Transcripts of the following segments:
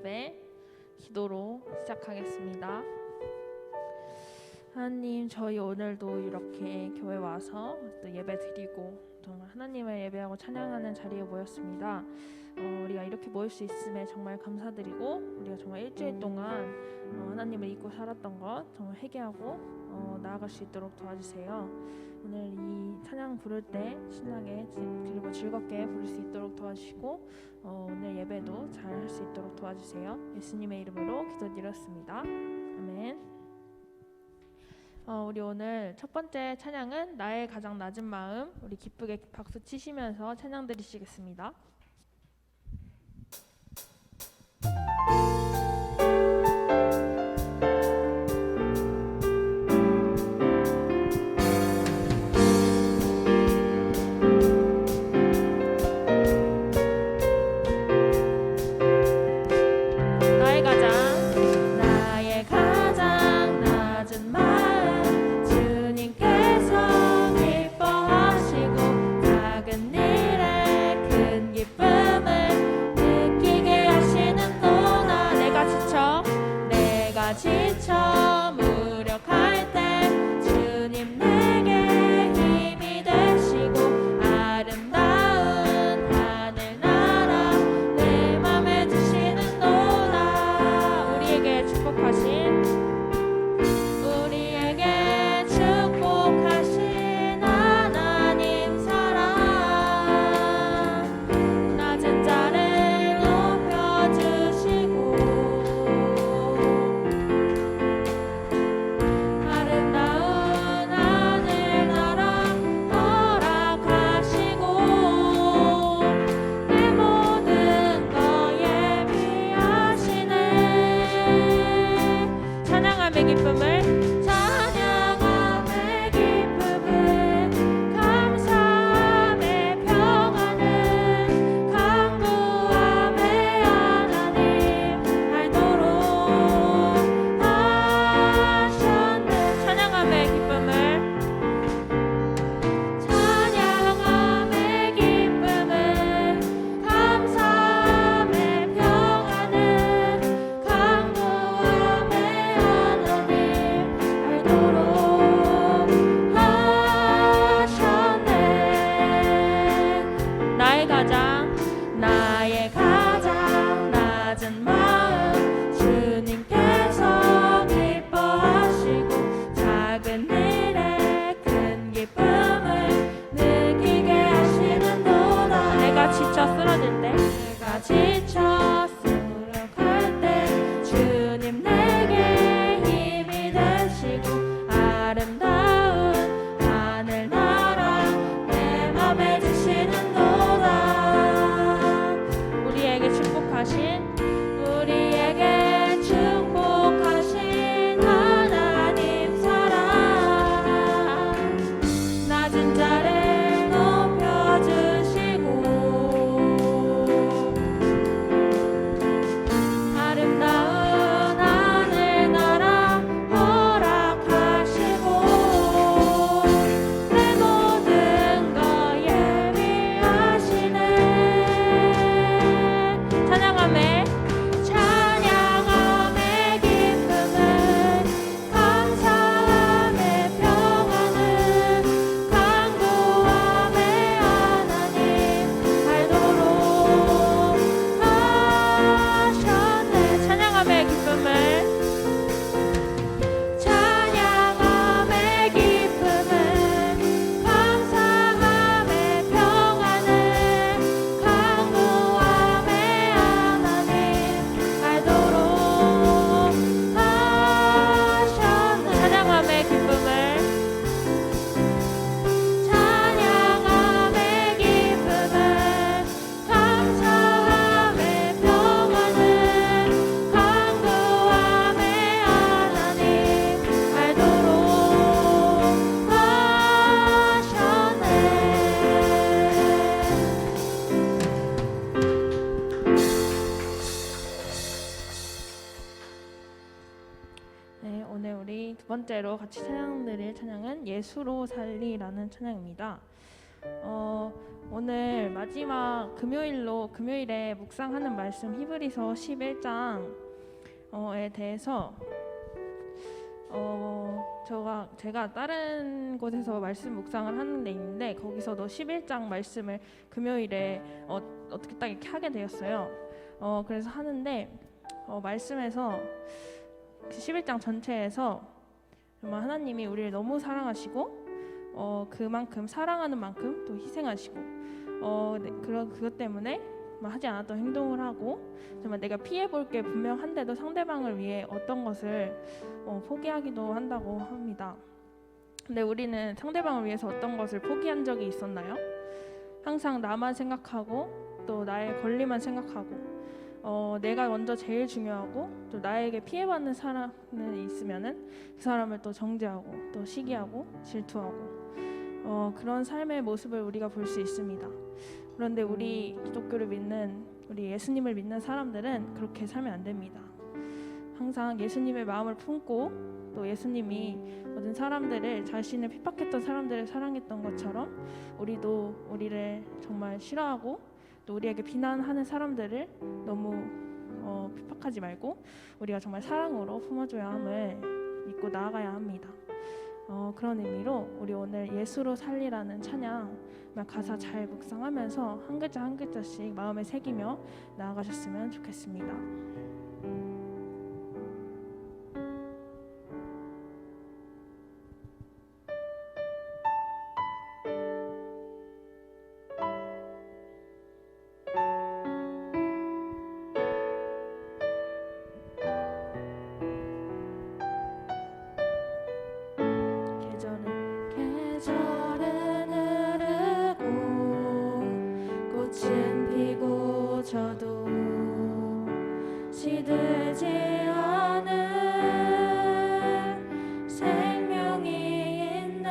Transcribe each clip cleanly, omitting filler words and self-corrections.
예배 기도로 시작하겠습니다. 하나님, 저희 오늘도 이렇게 교회 와서 또 예배 드리고 정말 하나님을 예배하고 찬양하는 자리에 모였습니다. 우리가 이렇게 모일 수 있음에 정말 감사드리고, 우리가 정말 일주일 동안 하나님을 잊고 살았던 것 정말 회개하고 나아갈 수 있도록 도와주세요. 오늘 이 찬양 부를 때 신나게 그리고 즐겁게 부를 수 있도록 도와주시고, 오늘 예배도 잘 할 수 있도록 도와주세요. 예수님의 이름으로 기도드렸습니다. 아멘. 우리 오늘 첫 번째 찬양은 나의 가장 낮은 마음, 우리 기쁘게 박수 치시면서 찬양 드리시겠습니다. 지쳐 무력할 때 주님 내게 힘이 되시고 아름다운 하늘나라 내 맘에 주시는도다. 우리에게 축복하신 하나님 사랑, 낮은 자를 높여주시고 나의 가장 낮은 마음 주님께서 기뻐하시고 작은 일에 큰 기쁨을 느끼게 하시는도다. 내가 지쳐 쓰러질 때 주님 내게 힘이 되시고 아름다운 하늘나라 내 맘에 주시는도다. 우리에게 축복하신 하나님 사랑, 낮은 자를 높여주시고 아름다운 하늘나라 허락하시고 내 모든 것 예비하시네. 찬양함에 기쁨은 감사함의 평안은 강구함의 하나님 알도록 하셨네. 찬양함의 기쁨은 감사함의 평안은 강구함의 하나님 알도록 하셨네. 찬양함의 기쁨을 감사함의 평안은 강구함의 하나님 알도록 하셨네. 네, 오늘 우리 두 번째로 같이 찬양 드릴 찬양은 예수로 살리라는 찬양입니다. 오늘 마지막 금요일에 묵상하는 말씀 히브리서 11장에 대해서 제가 다른 곳에서 말씀 묵상을 하는 데 있는데 거기서도 11장 말씀을 금요일에 어떻게 딱 이렇게 하게 되었어요. 그래서 하는데 말씀에서 11장 전체에서 정말 하나님이 우리를 너무 사랑하시고 그만큼 사랑하는 만큼 또 희생하시고 그것 때문에 하지 않았던 행동을 하고 정말 내가 피해볼 게 분명한데도 상대방을 위해 어떤 것을 포기하기도 한다고 합니다. 근데 우리는 상대방을 위해서 어떤 것을 포기한 적이 있었나요? 항상 나만 생각하고 또 나의 권리만 생각하고 내가 먼저 제일 중요하고 또 나에게 피해받는 사람이 있으면은 그 사람을 또 정죄하고 또 시기하고 질투하고 그런 삶의 모습을 우리가 볼 수 있습니다. 그런데 우리 기독교를 믿는 우리 예수님을 믿는 사람들은 그렇게 살면 안 됩니다. 항상 예수님의 마음을 품고 또 예수님이 모든 사람들을 자신을 핍박했던 사람들을 사랑했던 것처럼 우리도 우리를 정말 싫어하고 또 우리에게 비난하는 사람들을 너무 핍박하지 말고 우리가 정말 사랑으로 품어줘야 함을 믿고 나아가야 합니다. 그런 의미로 우리 오늘 예수로 살리라는 찬양 가사 잘 묵상하면서 한 글자 한 글자씩 마음에 새기며 나아가셨으면 좋겠습니다. 계절은 흐르고 꽃은 피고 져도 시들지 않은 생명이 있는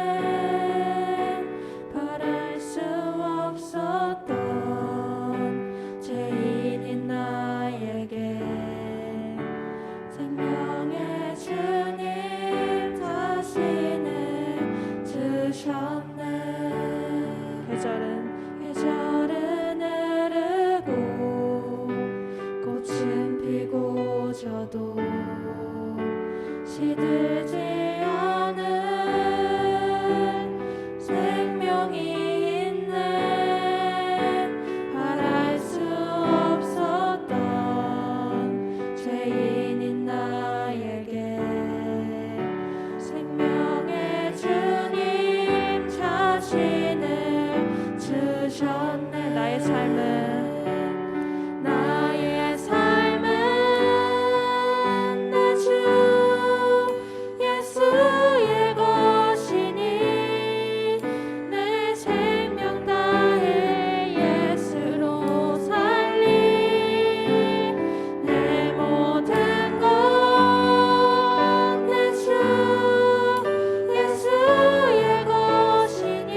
바랄 수 없었던 죄인인 나에게 생명의 주님 자신을 주셨네. 계절은 흐르고 꽃은 피고 져도 시들지 않은 생명이 있는 바랄 수 없었던 죄인인 나에게 생명의 주님 자신을 주셨네. 나의 삶은 내 주 예수의 것이니 내 생명 다해 예수로 살리 내 모든 것 내 주 예수의 것이니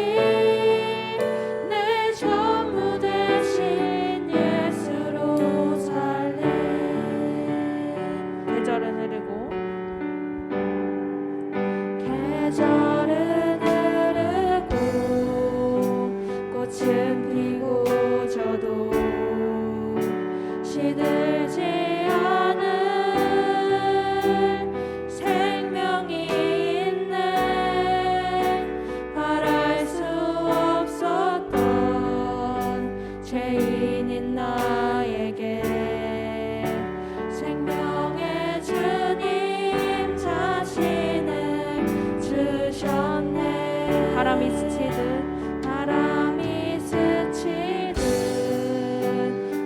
내 전부 되신 예수로 살리. 계절은 흐르고 꽃은 피고 져도 시들지 않은 생명이 있는 바랄 수 없었던 죄인인 나에게 생명의 주님 자신을 주셨네. 바람이 스치듯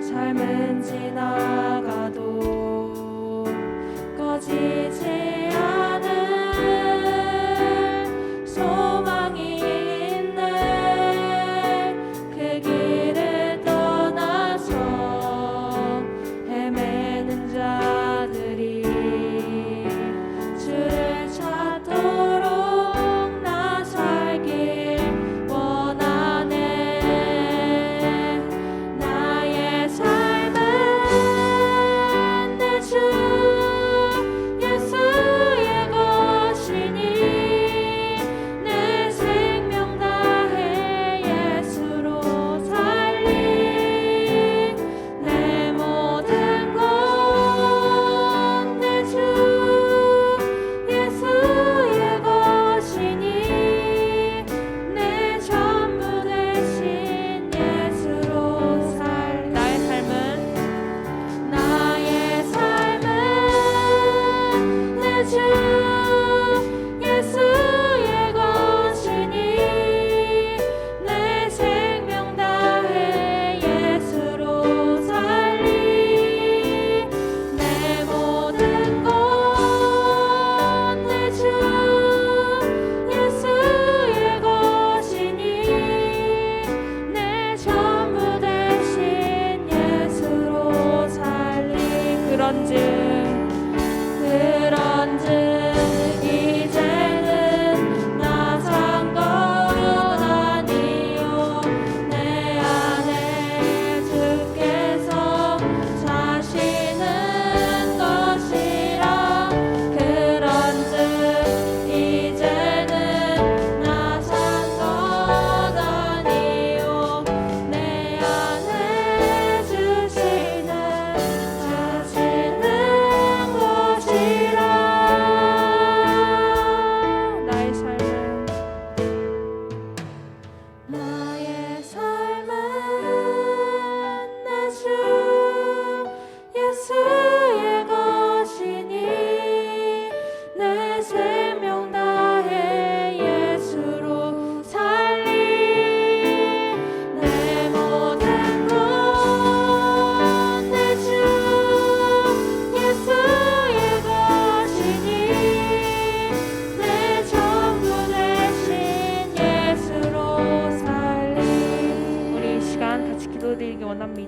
삶은 지나가도 꺼지지 않은 소망이 있네. 그 길을 떠나서 헤매는 자들이 주를 찾도록 나 살길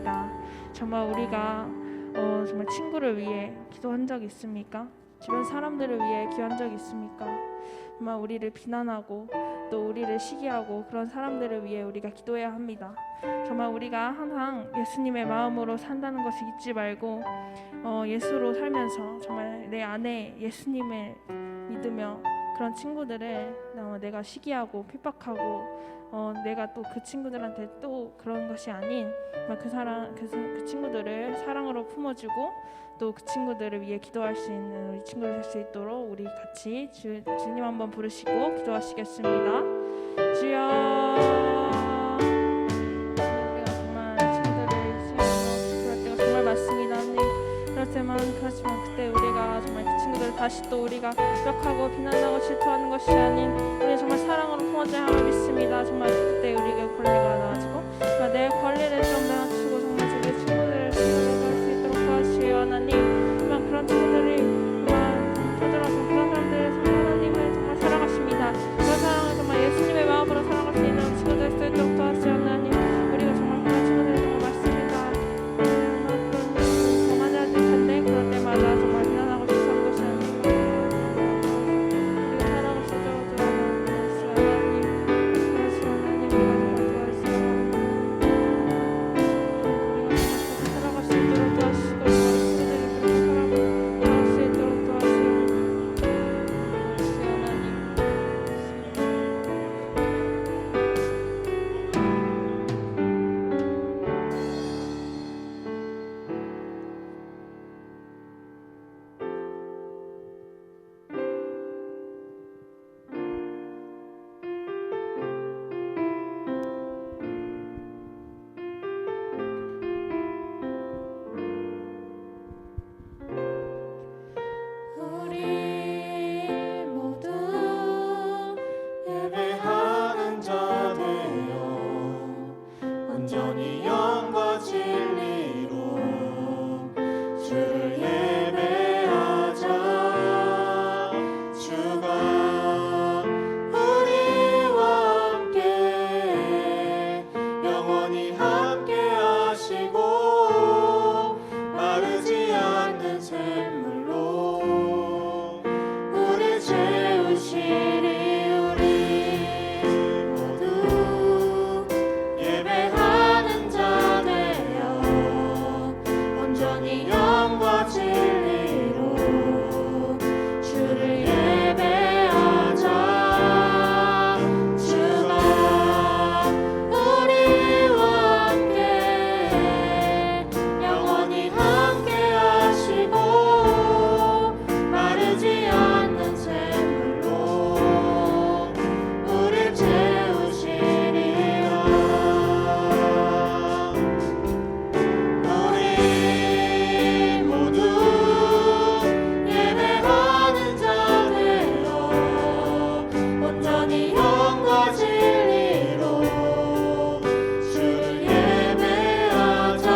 기도합니다. 정말 우리가 정말 친구를 위해 기도한 적 있습니까? 주변 사람들을 위해 기도한 적 있습니까? 정말 우리를 비난하고 또 우리를 시기하고 그런 사람들을 위해 우리가 기도해야 합니다. 정말 우리가 항상 예수님의 마음으로 산다는 것을 잊지 말고 예수로 살면서 정말 내 안에 예수님을 믿으며 그런 친구들을 내가 시기하고 핍박하고 내가 또 그 친구들한테 또 그런 것이 아닌 그 친구들을 사랑으로 품어주고 또 그 친구들을 위해 기도할 수 있는 우리 친구들 될 수 있도록 우리 같이 주님 한번 부르시고 기도하시겠습니다. 주여, 우리가 정말 친구들을 세우고 그럴 때가 정말 많습니다. 그렇지만 그때 우리가 정말 그 친구들을 다시 또 우리가 격하고 비난하고 질투하는 것이 아닌 우리 정말 사랑으로 품어줘야 함을 믿습니다. 정말 그때 우리에게 권리가 나와지고 내 권리를 좀 내어주시고 정말 우리 친구들을 세워갈 수 있도록 도와주시오 하나님. 정말 그런 친구들이 정말 저들어서 그런 사람들을 하나님을 정말 사랑하십니다. 그런 사랑을 정말 예수님의 마음으로 사랑할 수 있는 친구들 될 수 있도록 도와주시오 하나님. 우리가 정말 그런 친구들이 정말 많습니다. 그런 더 많아질 텐데 그럴 때마다 정말 비난하고 싶은 것이 아니고 우리가 사랑을 서로 도와주시오 하나님. 도와주시오 하나님. 우리가 정말 도와주시오. 우리가 살아갈 수 있도록 도와주시고 우리 친구들이 그렇게 살아갈 수 있도록 도와주시오. 도와주시오 하나님. 우리 모두 예배하는 자 되어 온전히 영과 진리로 주를 예배하자. 주가 우리와 함께 영원히 함께 하시고 마르지 않는 샘물로 우리 채우시리. 우리 모두 예배하는 자 되어 온전히 영과 진리로 주를 예배하자. 주가 우리와 함께 영원히 함께 하시고 마르지 않는 샘물로 우리 채우시리라. 우리 모두 예배하는 자 되어 온전히 영과 진리로 주를 예배하자.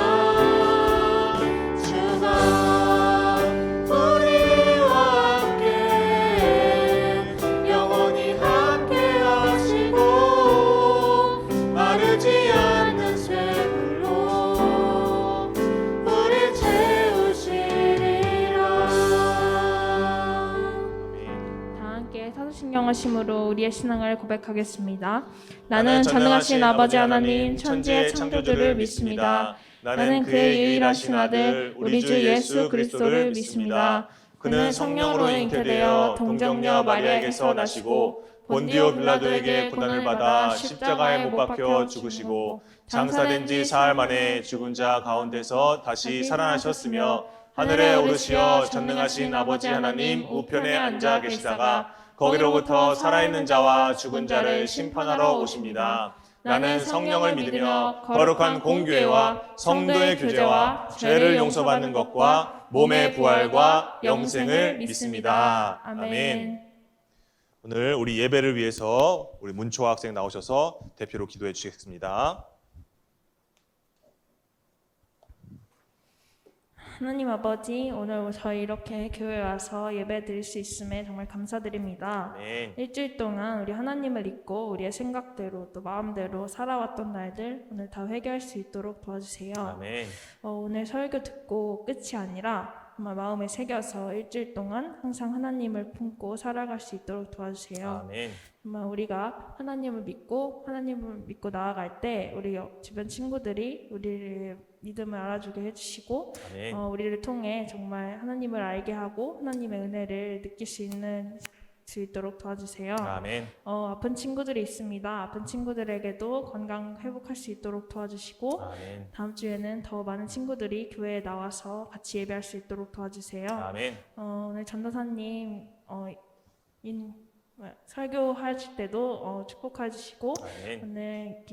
주가 우리와 함께 영원히 함께 하시고 마르지 않는 샘물로 우리 채우시리라. 다 함께 사도신경하심으로 우리의 신앙을 고백하겠습니다. 나는 전능하신 아버지 하나님 천지의 창조주를 믿습니다. 나는 그의 유일하신 아들 우리 주 예수 그리스도를 믿습니다. 그는 성령으로 잉태되어 동정녀 마리아에게서 나시고 본디오 빌라도에게 고난을 받아 십자가에 못 박혀 죽으시고 장사된 지 사흘 만에 죽은 자 가운데서 다시 살아나셨으며 하늘에 오르시어 전능하신 아버지 하나님 우편에 앉아 계시다가 거기로부터 살아있는 자와 죽은 자를 심판하러 오십니다. 나는 성령을 믿으며 거룩한 공교회와 성도의 교제와 죄를 용서받는 것과 몸의 부활과 영생을 믿습니다. 아멘. 오늘 우리 예배를 위해서 우리 문초아 학생 나오셔서 대표로 기도해 주시겠습니다. 하나님 아버지, 오늘 저희 이렇게 교회 와서 예배 드릴 수 있음에 정말 감사드립니다. 아멘. 일주일 동안 우리 하나님을 믿고 우리의 생각대로 또 마음대로 살아왔던 날들 오늘 다 회개할 수 있도록 도와주세요. 아멘. 오늘 설교 듣고 끝이 아니라 정말 마음에 새겨서 일주일 동안 항상 하나님을 품고 살아갈 수 있도록 도와주세요. 아멘. 정말 우리가 하나님을 믿고 나아갈 때 우리 주변 친구들이 우리를 믿음을 알아주게 해주시고 아멘. 우리를 통해 정말 하나님을 알게 하고 하나님의 은혜를 느낄 수 있도록 도와주세요. 아멘. 아픈 친구들이 있습니다. 아픈 친구들에게도 건강 회복할 수 있도록 도와주시고 아멘. 다음 주에는 더 많은 친구들이 교회에 나와서 같이 예배할 수 있도록 도와주세요. 아멘. 오늘 전도사님 설교하실 때도 축복해 주시고 아멘.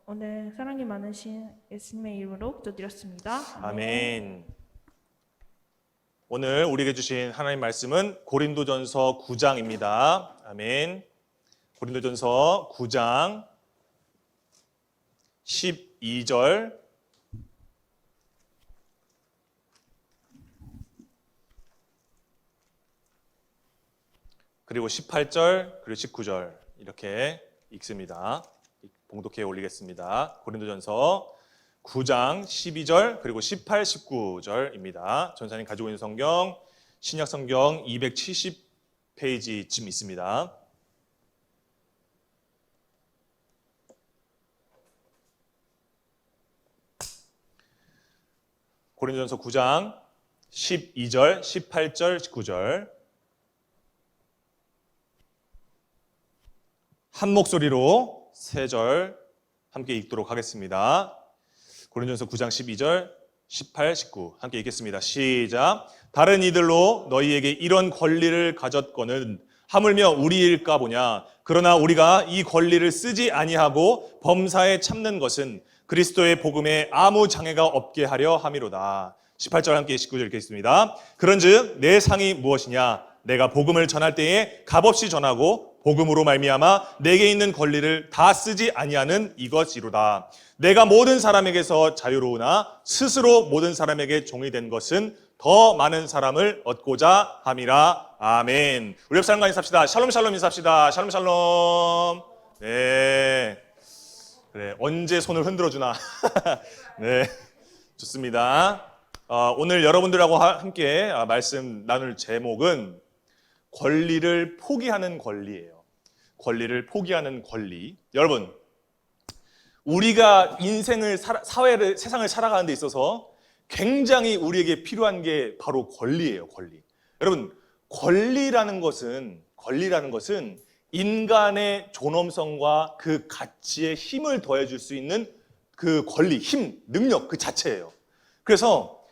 오늘 사랑이 많으신 예수님의 이름으로 기도드렸습니다. 아멘. 오늘 우리에게 주신 하나님 말씀은 고린도전서 9장입니다. 아멘. 고린도전서 9장 12절 그리고 18절 그리고 19절 이렇게 읽습니다. 봉독해 올리겠습니다. 고린도전서 9장 12절 그리고 18, 19절입니다. 전사님 가지고 있는 성경 신약 성경 270페이지쯤 있습니다. 고린도전서 9장 12절, 18절, 19절 한 목소리로 세 절 함께 읽도록 하겠습니다. 고린도전서 9장 12절, 18, 19 함께 읽겠습니다. 시작. 다른 이들로 너희에게 이런 권리를 가졌거는 하물며 우리일까 보냐. 그러나 우리가 이 권리를 쓰지 아니하고 범사에 참는 것은 그리스도의 복음에 아무 장애가 없게 하려 함이로다. 18절 함께 19절 읽겠습니다. 그런즉 내 상이 무엇이냐. 내가 복음을 전할 때에 값없이 전하고 복음으로 말미암아 내게 있는 권리를 다 쓰지 아니하는 이것이로다. 내가 모든 사람에게서 자유로우나 스스로 모든 사람에게 종이 된 것은 더 많은 사람을 얻고자 함이라. 아멘. 우리 옆 사람과 인사합시다. 샬롬 샬롬 인사합시다. 샬롬 샬롬. 네. 그래, 언제 손을 흔들어 주나. 네. 좋습니다. 오늘 여러분들하고 함께 말씀 나눌 제목은 권리를 포기하는 권리예요. 권리를 포기하는 권리. 여러분, 우리가 인생을 세상을 살아가는 데 있어서 굉장히 우리에게 필요한 게 바로 권리예요. 권리. 여러분, 권리라는 것은 인간의 존엄성과 그 가치에 힘을 더해줄 수 있는 그 권리, 힘, 능력 그 자체예요. 그래서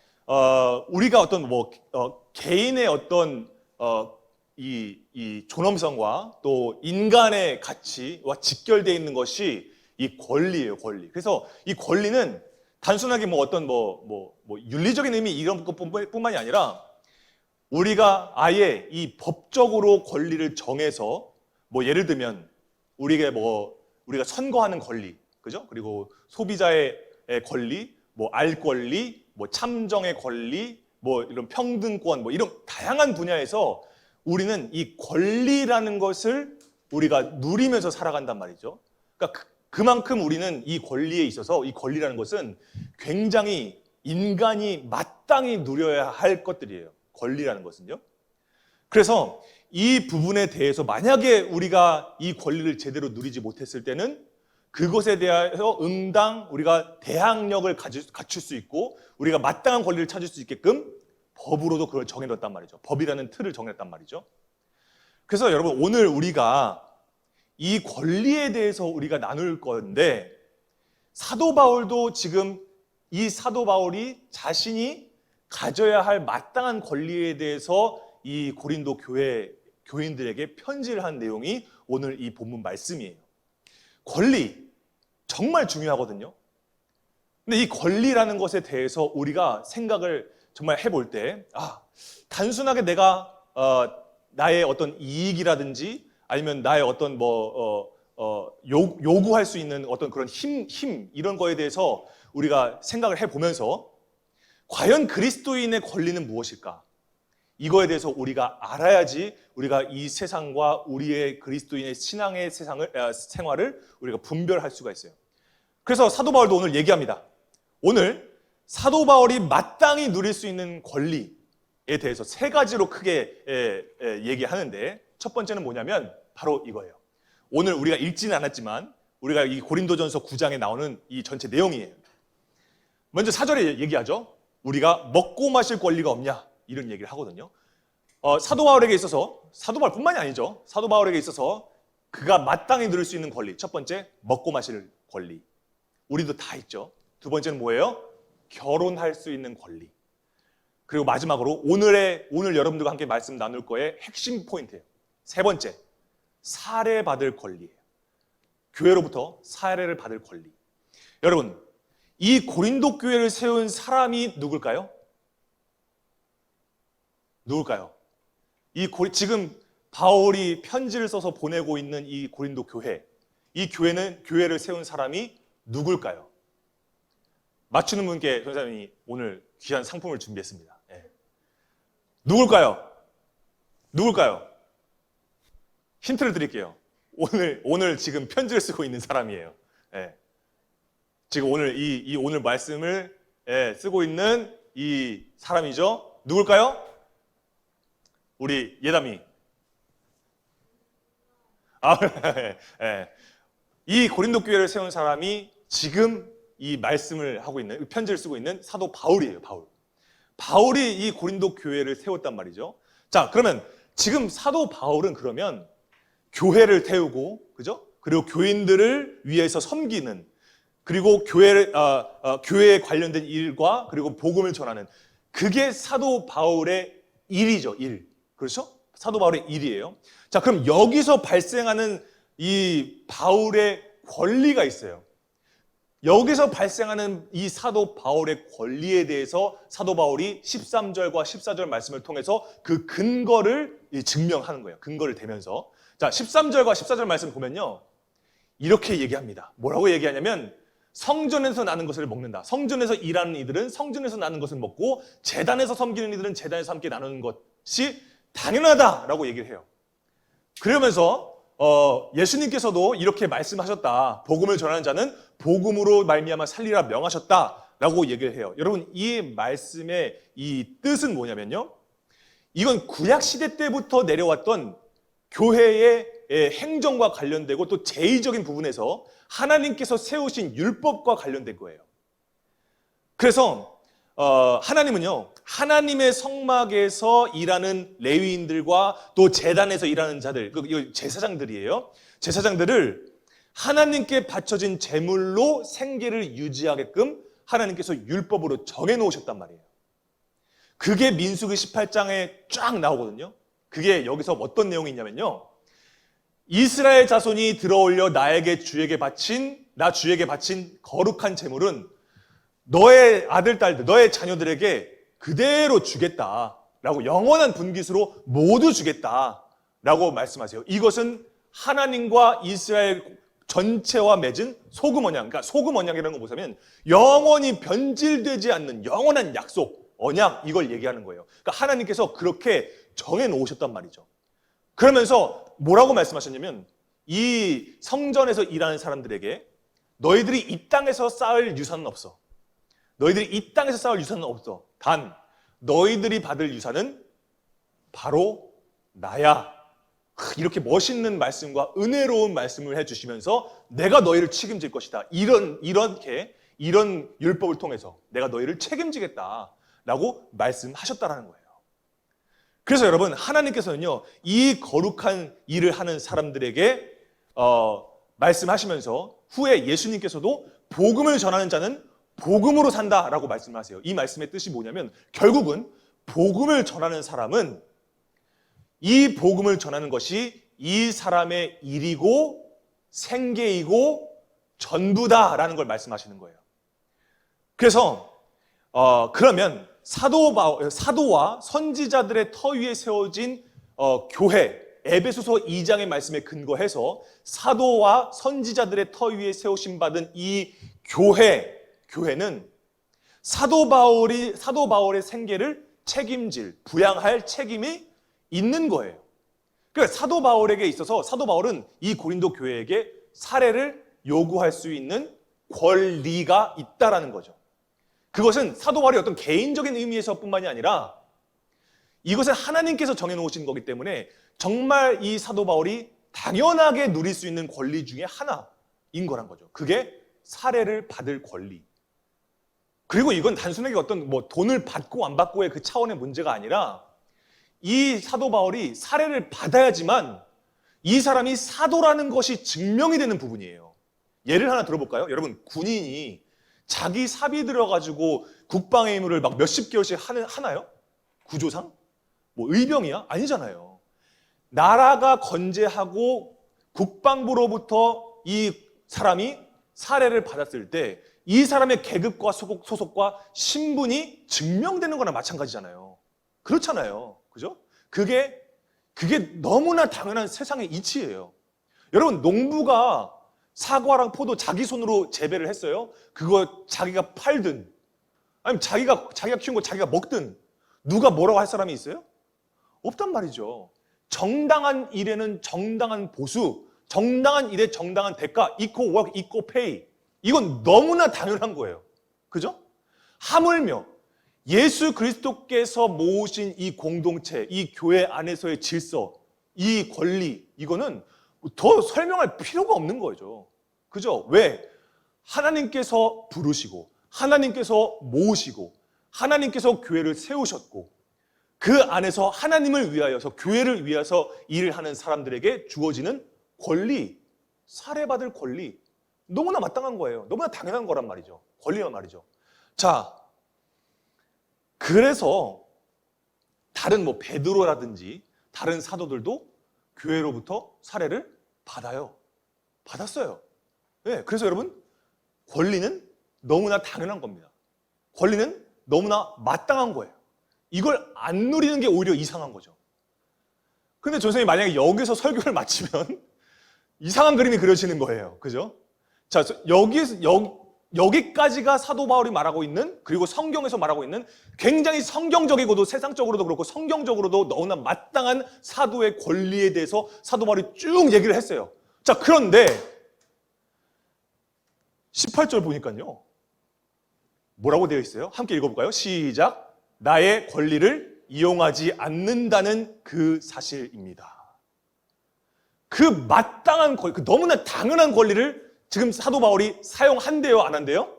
우리가 어떤 개인의 어떤 이 존엄성과 또 인간의 가치와 직결되어 있는 것이 이 권리예요, 권리. 그래서 이 권리는 단순하게 어떤 윤리적인 의미 이런 것뿐만이 아니라 우리가 아예 이 법적으로 권리를 정해서 예를 들면 우리가 선거하는 권리, 그죠? 그리고 소비자의 권리, 알 권리, 참정의 권리, 이런 평등권, 이런 다양한 분야에서 우리는 이 권리라는 것을 우리가 누리면서 살아간단 말이죠. 그러니까 그만큼 우리는 이 권리에 있어서 이 권리라는 것은 굉장히 인간이 마땅히 누려야 할 것들이에요. 권리라는 것은요. 그래서 이 부분에 대해서 만약에 우리가 이 권리를 제대로 누리지 못했을 때는 그것에 대해서 응당 우리가 대항력을 갖출 수 있고 우리가 마땅한 권리를 찾을 수 있게끔 법으로도 그걸 정해놨단 말이죠. 법이라는 틀을 정해놨단 말이죠. 그래서 여러분 오늘 우리가 이 권리에 대해서 우리가 나눌 건데 사도 바울도 지금 이 사도 바울이 자신이 가져야 할 마땅한 권리에 대해서 이 고린도 교인들에게 편지를 한 내용이 오늘 이 본문 말씀이에요. 권리 정말 중요하거든요. 근데 이 권리라는 것에 대해서 우리가 생각을 정말 해볼 때 단순하게 내가 나의 어떤 이익이라든지 아니면 나의 어떤 요구할 수 있는 어떤 그런 힘 이런 거에 대해서 우리가 생각을 해보면서 과연 그리스도인의 권리는 무엇일까? 이거에 대해서 우리가 알아야지 우리가 이 세상과 우리의 그리스도인의 신앙의 생활을 우리가 분별할 수가 있어요. 그래서 사도 바울도 오늘 얘기합니다. 오늘 사도 바울이 마땅히 누릴 수 있는 권리에 대해서 세 가지로 크게 얘기하는데, 첫 번째는 뭐냐면 바로 이거예요. 오늘 우리가 읽지는 않았지만 우리가 이 고린도전서 9장에 나오는 이 전체 내용이에요. 먼저 4절에 얘기하죠. 우리가 먹고 마실 권리가 없냐, 이런 얘기를 하거든요. 사도 바울에게 있어서, 사도 바울뿐만이 아니죠, 사도 바울에게 있어서 그가 마땅히 누릴 수 있는 권리, 첫 번째 먹고 마실 권리, 우리도 다 있죠. 두 번째는 뭐예요? 결혼할 수 있는 권리. 그리고 마지막으로 오늘 여러분들과 함께 말씀 나눌 거의 핵심 포인트예요. 세 번째, 사례받을 권리예요. 교회로부터 사례를 받을 권리. 여러분, 이 고린도 교회를 세운 사람이 누굴까요? 누굴까요? 지금 바울이 편지를 써서 보내고 있는 이 고린도 교회, 이 교회를 세운 사람이 누굴까요? 맞추는 분께 선생님이 오늘 귀한 상품을 준비했습니다. 예. 누굴까요? 누굴까요? 힌트를 드릴게요. 오늘 지금 편지를 쓰고 있는 사람이에요. 예. 지금 오늘 말씀을 쓰고 있는 이 사람이죠. 누굴까요? 우리 예담이. 예. 이 고린도 교회를 세운 사람이 지금 이 말씀을 하고 있는, 편지를 쓰고 있는 사도 바울이에요. 바울이 이 고린도 교회를 세웠단 말이죠. 자, 그러면 지금 사도 바울은 그러면 교회를 태우고, 그죠? 그리고 교인들을 위해서 섬기는, 그리고 교회에 관련된 일과 그리고 복음을 전하는, 그게 사도 바울의 일이죠. 일. 그렇죠? 사도 바울의 일이에요. 자, 그럼 여기서 발생하는 이 바울의 권리가 있어요. 여기서 발생하는 이 사도 바울의 권리에 대해서 사도 바울이 13절과 14절 말씀을 통해서 그 근거를 증명하는 거예요. 근거를 대면서. 자, 13절과 14절 말씀 보면요, 이렇게 얘기합니다. 뭐라고 얘기하냐면, 성전에서 나는 것을 먹는다. 성전에서 일하는 이들은 성전에서 나는 것을 먹고, 제단에서 섬기는 이들은 제단에서 함께 나누는 것이 당연하다라고 얘기를 해요. 그러면서 예수님께서도 이렇게 말씀하셨다. 복음을 전하는 자는 복음으로 말미암아 살리라 명하셨다라고 얘기를 해요. 여러분, 이 말씀의 이 뜻은 뭐냐면요, 이건 구약 시대 때부터 내려왔던 교회의 행정과 관련되고 또 제의적인 부분에서 하나님께서 세우신 율법과 관련된 거예요. 그래서 하나님은요, 하나님의 성막에서 일하는 레위인들과 또 제단에서 일하는 자들, 제사장들이에요. 제사장들을 하나님께 바쳐진 제물로 생계를 유지하게끔 하나님께서 율법으로 정해놓으셨단 말이에요. 그게 민수기 18장에 쫙 나오거든요. 그게 여기서 어떤 내용이 있냐면요, 이스라엘 자손이 들어올려 주에게 바친 거룩한 제물은 너의 아들, 딸들, 너의 자녀들에게 그대로 주겠다라고, 영원한 분깃으로 모두 주겠다라고 말씀하세요. 이것은 하나님과 이스라엘 전체와 맺은 소금 언약, 그러니까 소금 언약이라는 거 보자면 영원히 변질되지 않는 영원한 약속, 언약, 이걸 얘기하는 거예요. 그러니까 하나님께서 그렇게 정해 놓으셨단 말이죠. 그러면서 뭐라고 말씀하셨냐면, 이 성전에서 일하는 사람들에게 너희들이 이 땅에서 쌓을 유산은 없어. 너희들이 이 땅에서 쌓을 유산은 없어. 단 너희들이 받을 유산은 바로 나야. 이렇게 멋있는 말씀과 은혜로운 말씀을 해주시면서 내가 너희를 책임질 것이다. 이런 율법을 통해서 내가 너희를 책임지겠다라고 말씀하셨다라는 거예요. 그래서 여러분, 하나님께서는요, 이 거룩한 일을 하는 사람들에게 말씀하시면서 후에 예수님께서도 복음을 전하는 자는 복음으로 산다라고 말씀하세요. 이 말씀의 뜻이 뭐냐면, 결국은 복음을 전하는 사람은 이 복음을 전하는 것이 이 사람의 일이고 생계이고 전부다라는 걸 말씀하시는 거예요. 그래서 그러면 사도와 선지자들의 터 위에 세워진 교회, 에베소서 2장의 말씀에 근거해서 사도와 선지자들의 터 위에 세우심 받은 이 교회는 사도 바울의 생계를 책임질, 부양할 책임이 있는 거예요. 그러니까 사도 바울에게 있어서 사도 바울은 이 고린도 교회에게 사례를 요구할 수 있는 권리가 있다라는 거죠. 그것은 사도 바울의 어떤 개인적인 의미에서뿐만이 아니라 이것은 하나님께서 정해놓으신 거기 때문에 정말 이 사도 바울이 당연하게 누릴 수 있는 권리 중에 하나인 거란 거죠. 그게 사례를 받을 권리. 그리고 이건 단순하게 어떤 돈을 받고 안 받고의 그 차원의 문제가 아니라 이 사도 바울이 사례를 받아야지만 이 사람이 사도라는 것이 증명이 되는 부분이에요. 예를 하나 들어볼까요? 여러분, 군인이 자기 사비 들어가지고 국방의 임무를 막 몇십 개월씩 하나요? 구조상? 의병이야? 아니잖아요. 나라가 건재하고 국방부로부터 이 사람이 사례를 받았을 때 이 사람의 계급과 소속과 신분이 증명되는 거나 마찬가지잖아요. 그렇잖아요. 그죠? 그게 너무나 당연한 세상의 이치예요. 여러분, 농부가 사과랑 포도 자기 손으로 재배를 했어요. 그거 자기가 팔든 아니면 자기가 키운 거 자기가 먹든 누가 뭐라고 할 사람이 있어요? 없단 말이죠. 정당한 일에는 정당한 보수, 정당한 일에 정당한 대가, equal work, equal pay. 이건 너무나 당연한 거예요. 그죠? 하물며 예수 그리스도께서 모으신 이 공동체, 이 교회 안에서의 질서, 이 권리, 이거는 더 설명할 필요가 없는 거죠. 그죠? 왜? 하나님께서 부르시고, 하나님께서 모으시고, 하나님께서 교회를 세우셨고, 그 안에서 하나님을 위하여서, 교회를 위해서 일을 하는 사람들에게 주어지는 권리, 사례받을 권리, 너무나 마땅한 거예요. 너무나 당연한 거란 말이죠. 권리란 말이죠. 자, 그래서 다른 베드로라든지 다른 사도들도 교회로부터 사례를 받았어요. 네, 그래서 여러분, 권리는 너무나 당연한 겁니다. 권리는 너무나 마땅한 거예요. 이걸 안 누리는 게 오히려 이상한 거죠. 근데 선생님이 만약에 여기서 설교를 마치면 이상한 그림이 그려지는 거예요. 그죠? 자, 여기까지가 사도 바울이 말하고 있는, 그리고 성경에서 말하고 있는 굉장히 성경적이고도 세상적으로도 그렇고 성경적으로도 너무나 마땅한 사도의 권리에 대해서 사도 바울이 쭉 얘기를 했어요. 자, 그런데 18절 보니까요. 뭐라고 되어 있어요? 함께 읽어볼까요? 시작. 나의 권리를 이용하지 않는다는 그 사실입니다. 그 마땅한 권리, 그 너무나 당연한 권리를 지금 사도 바울이 사용한대요, 안 한대요?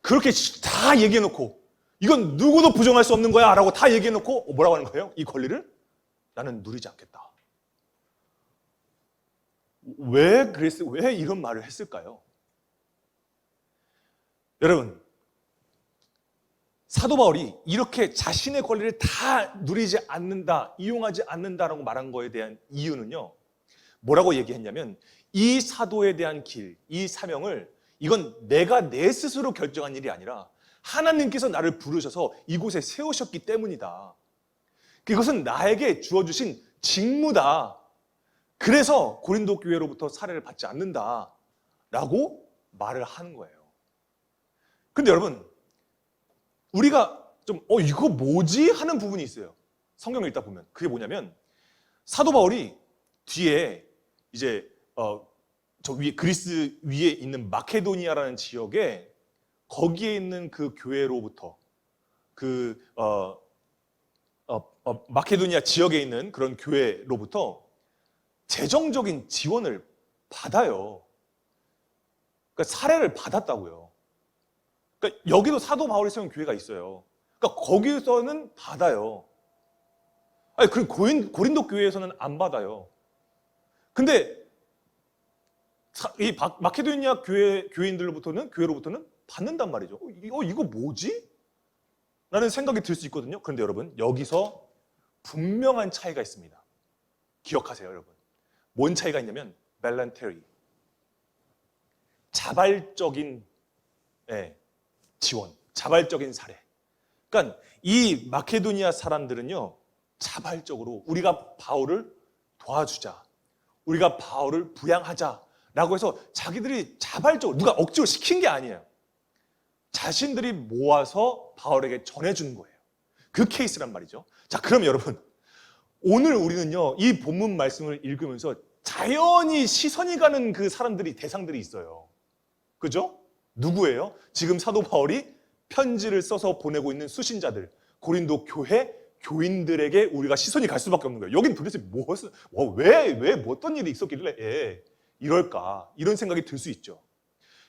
그렇게 다 얘기해놓고 이건 누구도 부정할 수 없는 거야 라고 다 얘기해놓고 뭐라고 하는 거예요? 이 권리를 나는 누리지 않겠다. 왜 이런 말을 했을까요? 여러분, 사도 바울이 이렇게 자신의 권리를 다 누리지 않는다, 이용하지 않는다라고 말한 거에 대한 이유는요, 뭐라고 얘기했냐면 이 사도에 대한 길, 이 사명을 이건 내가 내 스스로 결정한 일이 아니라 하나님께서 나를 부르셔서 이곳에 세우셨기 때문이다. 그것은 나에게 주어주신 직무다. 그래서 고린도 교회로부터 사례를 받지 않는다라고 말을 하는 거예요. 근데 여러분, 우리가 좀 이거 뭐지? 하는 부분이 있어요. 성경을 읽다 보면. 그게 뭐냐면 사도 바울이 뒤에 이제 저 위에 그리스 위에 있는 마케도니아라는 지역에 거기에 있는 그 교회로부터 마케도니아 지역에 있는 그런 교회로부터 재정적인 지원을 받아요. 그러니까 사례를 받았다고요. 그러니까 여기도 사도 바울이 세운 교회가 있어요. 그러니까 거기서는 받아요. 아니, 그리고 고린도 교회에서는 안 받아요. 근데 이 마케도니아 교회로부터는 받는단 말이죠. 이거 뭐지? 라는 생각이 들 수 있거든요. 그런데 여러분, 여기서 분명한 차이가 있습니다. 기억하세요, 여러분. 뭔 차이가 있냐면 voluntary, 자발적인 지원, 자발적인 사례. 그러니까 이 마케도니아 사람들은요, 자발적으로 우리가 바울을 도와주자, 우리가 바울을 부양하자 라고 해서 자기들이 자발적으로, 누가 억지로 시킨 게 아니에요. 자신들이 모아서 바울에게 전해주는 거예요. 그 케이스란 말이죠. 자, 그럼 여러분, 오늘 우리는요, 이 본문 말씀을 읽으면서 자연히 시선이 가는 그 사람들이, 대상들이 있어요. 그죠? 누구예요? 지금 사도 바울이 편지를 써서 보내고 있는 수신자들, 고린도 교회 교인들에게 우리가 시선이 갈 수밖에 없는 거예요. 여긴 도대체 왜 어떤 일이 있었길래 이럴까? 이런 생각이 들 수 있죠.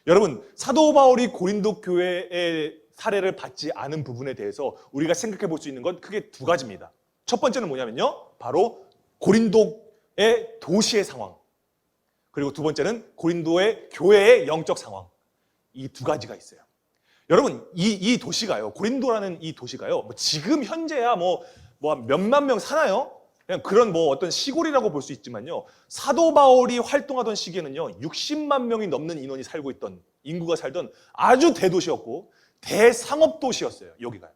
여러분, 사도 바울이 고린도 교회의 사례를 받지 않은 부분에 대해서 우리가 생각해 볼 수 있는 건 크게 두 가지입니다. 첫 번째는 뭐냐면요, 바로 고린도의 도시의 상황, 그리고 두 번째는 고린도의 교회의 영적 상황. 이 두 가지가 있어요. 여러분, 이 도시가요, 고린도라는 이 도시가요, 지금 현재야 뭐 몇만 명 사나요? 그냥 그런 어떤 시골이라고 볼 수 있지만요, 사도 바울이 활동하던 시기에는요 60만 명이 넘는 인원이 살고 있던, 인구가 살던 아주 대도시였고 대상업 도시였어요, 여기가요.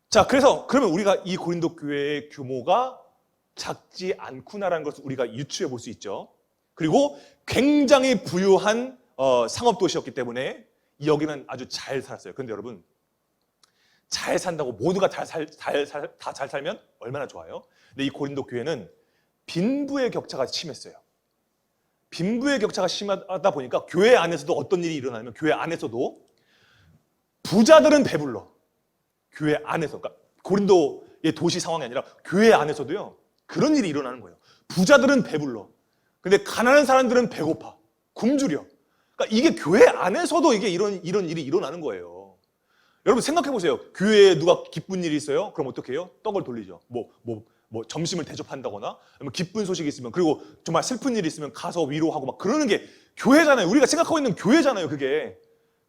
자, 그러면 우리가 이 고린도 교회의 규모가 작지 않구나라는 것을 우리가 유추해 볼 수 있죠. 그리고 굉장히 부유한 상업 도시였기 때문에 여기는 아주 잘 살았어요. 그런데 여러분, 잘 산다고 모두가 다 잘 살면 얼마나 좋아요? 근데 이 고린도 교회는 빈부의 격차가 심했어요. 빈부의 격차가 심하다 보니까 교회 안에서도 어떤 일이 일어나면, 교회 안에서도 부자들은 배불러. 교회 안에서, 그러니까 고린도의 도시 상황이 아니라 교회 안에서도요 그런 일이 일어나는 거예요. 부자들은 배불러. 근데 가난한 사람들은 배고파. 굶주려. 그러니까 이게 교회 안에서도 이게 이런 일이 일어나는 거예요. 여러분 생각해 보세요. 교회에 누가 기쁜 일이 있어요? 그럼 어떻게 해요? 떡을 돌리죠. 점심을 대접한다거나, 기쁜 소식이 있으면, 그리고 정말 슬픈 일이 있으면 가서 위로하고 막 그러는 게 교회잖아요. 우리가 생각하고 있는 교회잖아요, 그게.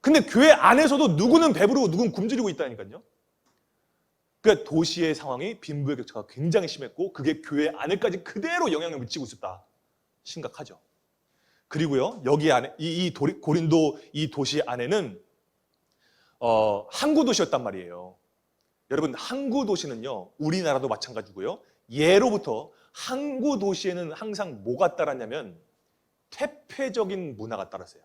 근데 교회 안에서도 누구는 배부르고 누구는 굶주리고 있다니까요. 그러니까 도시의 상황이, 빈부의 격차가 굉장히 심했고 그게 교회 안에까지 그대로 영향을 미치고 있었다. 심각하죠. 그리고요, 여기 안에 고린도 이 도시 안에는 항구 도시였단 말이에요. 여러분, 항구 도시는요 우리나라도 마찬가지고요, 예로부터 항구 도시에는 항상 뭐가 따랐냐면 퇴폐적인 문화가 따랐어요.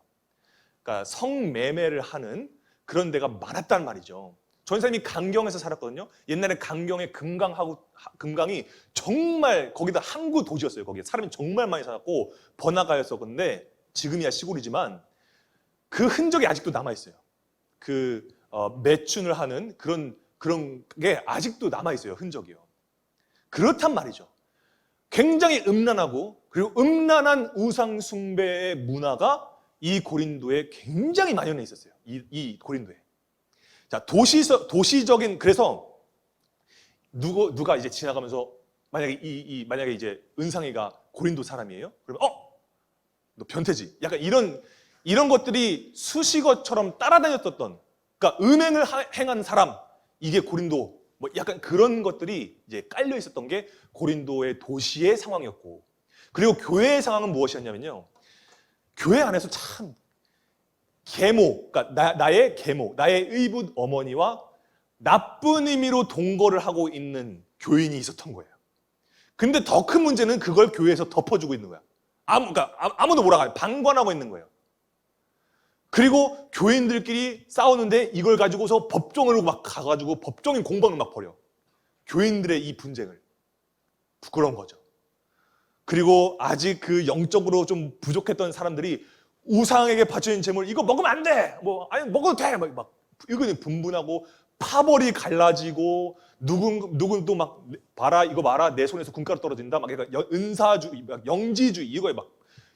그러니까 성매매를 하는 그런 데가 많았단 말이죠. 전 사람이 강경에서 살았거든요. 옛날에 강경의 금강이 정말, 거기다 항구 도시였어요. 거기에 사람이 정말 많이 살았고 번화가였었는데, 지금이야 시골이지만 그 흔적이 아직도 남아있어요. 그 매춘을 하는 그런 게 아직도 남아있어요, 흔적이요. 그렇단 말이죠. 굉장히 음란하고, 그리고 음란한 우상 숭배의 문화가 이 고린도에 굉장히 만연해 있었어요. 이 고린도에. 자, 도시적인, 그래서 누가 이제 지나가면서 만약에 이제 은상이가 고린도 사람이에요? 그러면 너 변태지? 약간 이런 것들이 수식어처럼 따라다녔던, 그러니까 음행을 행한 사람, 이게 고린도, 약간 그런 것들이 이제 깔려 있었던 게 고린도의 도시의 상황이었고, 그리고 교회의 상황은 무엇이었냐면요, 교회 안에서 참 계모, 그러니까 나의 계모, 나의 의붓 어머니와 나쁜 의미로 동거를 하고 있는 교인이 있었던 거예요. 근데 더 큰 문제는 그걸 교회에서 덮어주고 있는 거야. 그러니까 아무도 뭐라고 안 해. 방관하고 있는 거예요. 그리고 교인들끼리 싸우는데 이걸 가지고서 법정으로 막 가가지고 법정인 공방을 막 벌여. 교인들의 이 분쟁을. 부끄러운 거죠. 그리고 아직 그 영적으로 좀 부족했던 사람들이 우상에게 바쳐진 재물, 이거 먹으면 안 돼! 아니, 먹어도 돼! 이거는 분분하고, 파벌이 갈라지고, 누군 또 막, 이거 봐라, 내 손에서 군가루 떨어진다. 그러니까 은사주의, 영지주의, 이거에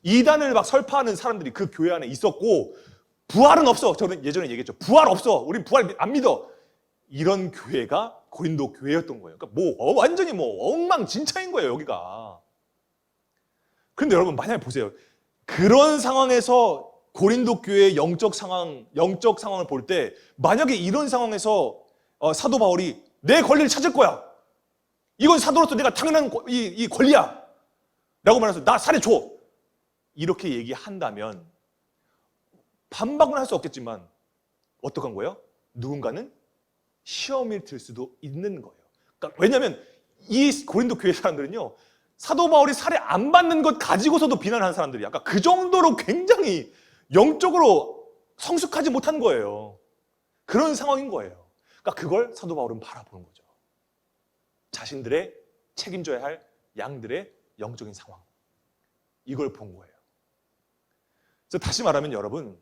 이단을 설파하는 사람들이 그 교회 안에 있었고, 부활은 없어. 저는 예전에 얘기했죠. 부활 없어. 우린 부활 안 믿어. 이런 교회가 고린도 교회였던 거예요. 그러니까 완전히 엉망진창인 거예요, 여기가. 그런데 여러분, 만약에 보세요. 그런 상황에서 고린도 교회의 영적 상황을 볼 때, 만약에 이런 상황에서 사도 바울이 내 권리를 찾을 거야, 이건 사도로서 내가 당연한 이 권리야 라고 말해서 나 살해줘, 이렇게 얘기한다면 반박은 할 수 없겠지만 어떡한 거예요? 누군가는 시험이 들 수도 있는 거예요. 그러니까 왜냐하면 이 고린도 교회 사람들은요, 사도 바울이 살해 안 받는 것 가지고서도 비난하는 사람들이야. 그러니까 그 정도로 굉장히 영적으로 성숙하지 못한 거예요. 그런 상황인 거예요. 그러니까 그걸 사도 바울은 바라보는 거죠. 자신들의 책임져야 할 양들의 영적인 상황, 이걸 본 거예요. 그래서 다시 말하면 여러분,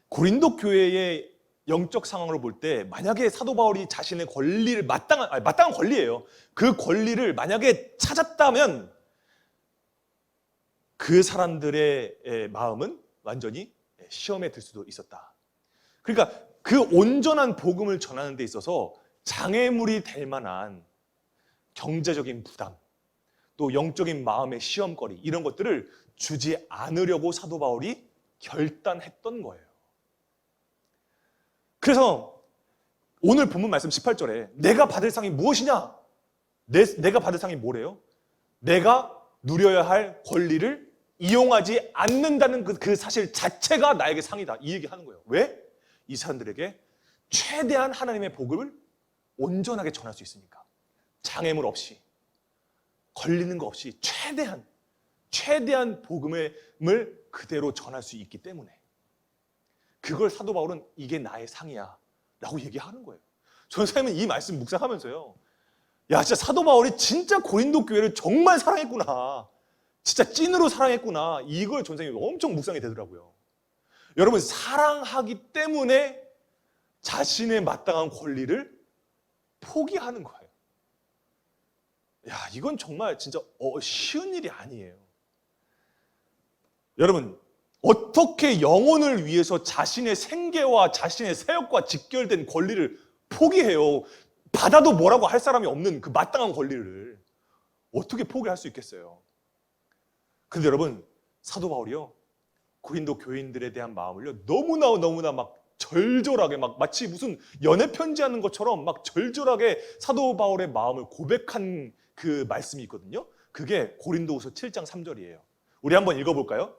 고린도 교회의 영적 상황을 볼 때 만약에 사도 바울이 자신의 권리를 마땅한 권리예요. 그 권리를 만약에 찾았다면 그 사람들의 마음은 완전히 시험에 들 수도 있었다. 그러니까 그 온전한 복음을 전하는 데 있어서 장애물이 될 만한 경제적인 부담, 또 영적인 마음의 시험거리, 이런 것들을 주지 않으려고 사도 바울이 결단했던 거예요. 그래서 오늘 본문 말씀 18절에 내가 받을 상이 무엇이냐? 내가 받을 상이 뭐래요? 내가 누려야 할 권리를 이용하지 않는다는 그 사실 자체가 나에게 상이다, 이 얘기하는 거예요. 왜? 이 사람들에게 최대한 하나님의 복음을 온전하게 전할 수 있으니까. 장애물 없이, 걸리는 거 없이 최대한 복음을 그대로 전할 수 있기 때문에 그걸 사도 바울은 이게 나의 상이야 라고 얘기하는 거예요. 전사님은 이 말씀 묵상하면서요, 야, 진짜 사도 바울이 진짜 고린도 교회를 정말 사랑했구나, 진짜 찐으로 사랑했구나, 이걸 전사님이 엄청 묵상이 되더라고요. 여러분, 사랑하기 때문에 자신의 마땅한 권리를 포기하는 거예요. 야, 이건 정말 진짜 쉬운 일이 아니에요. 여러분, 어떻게 영혼을 위해서 자신의 생계와 자신의 사역과 직결된 권리를 포기해요? 받아도 뭐라고 할 사람이 없는 그 마땅한 권리를 어떻게 포기할 수 있겠어요? 근데 여러분, 사도 바울이요, 고린도 교인들에 대한 마음을요, 너무나 막 절절하게, 막 마치 무슨 연애 편지하는 것처럼 막 절절하게 사도 바울의 마음을 고백한 그 말씀이 있거든요. 그게 고린도후서 7장 3절이에요. 우리 한번 읽어볼까요?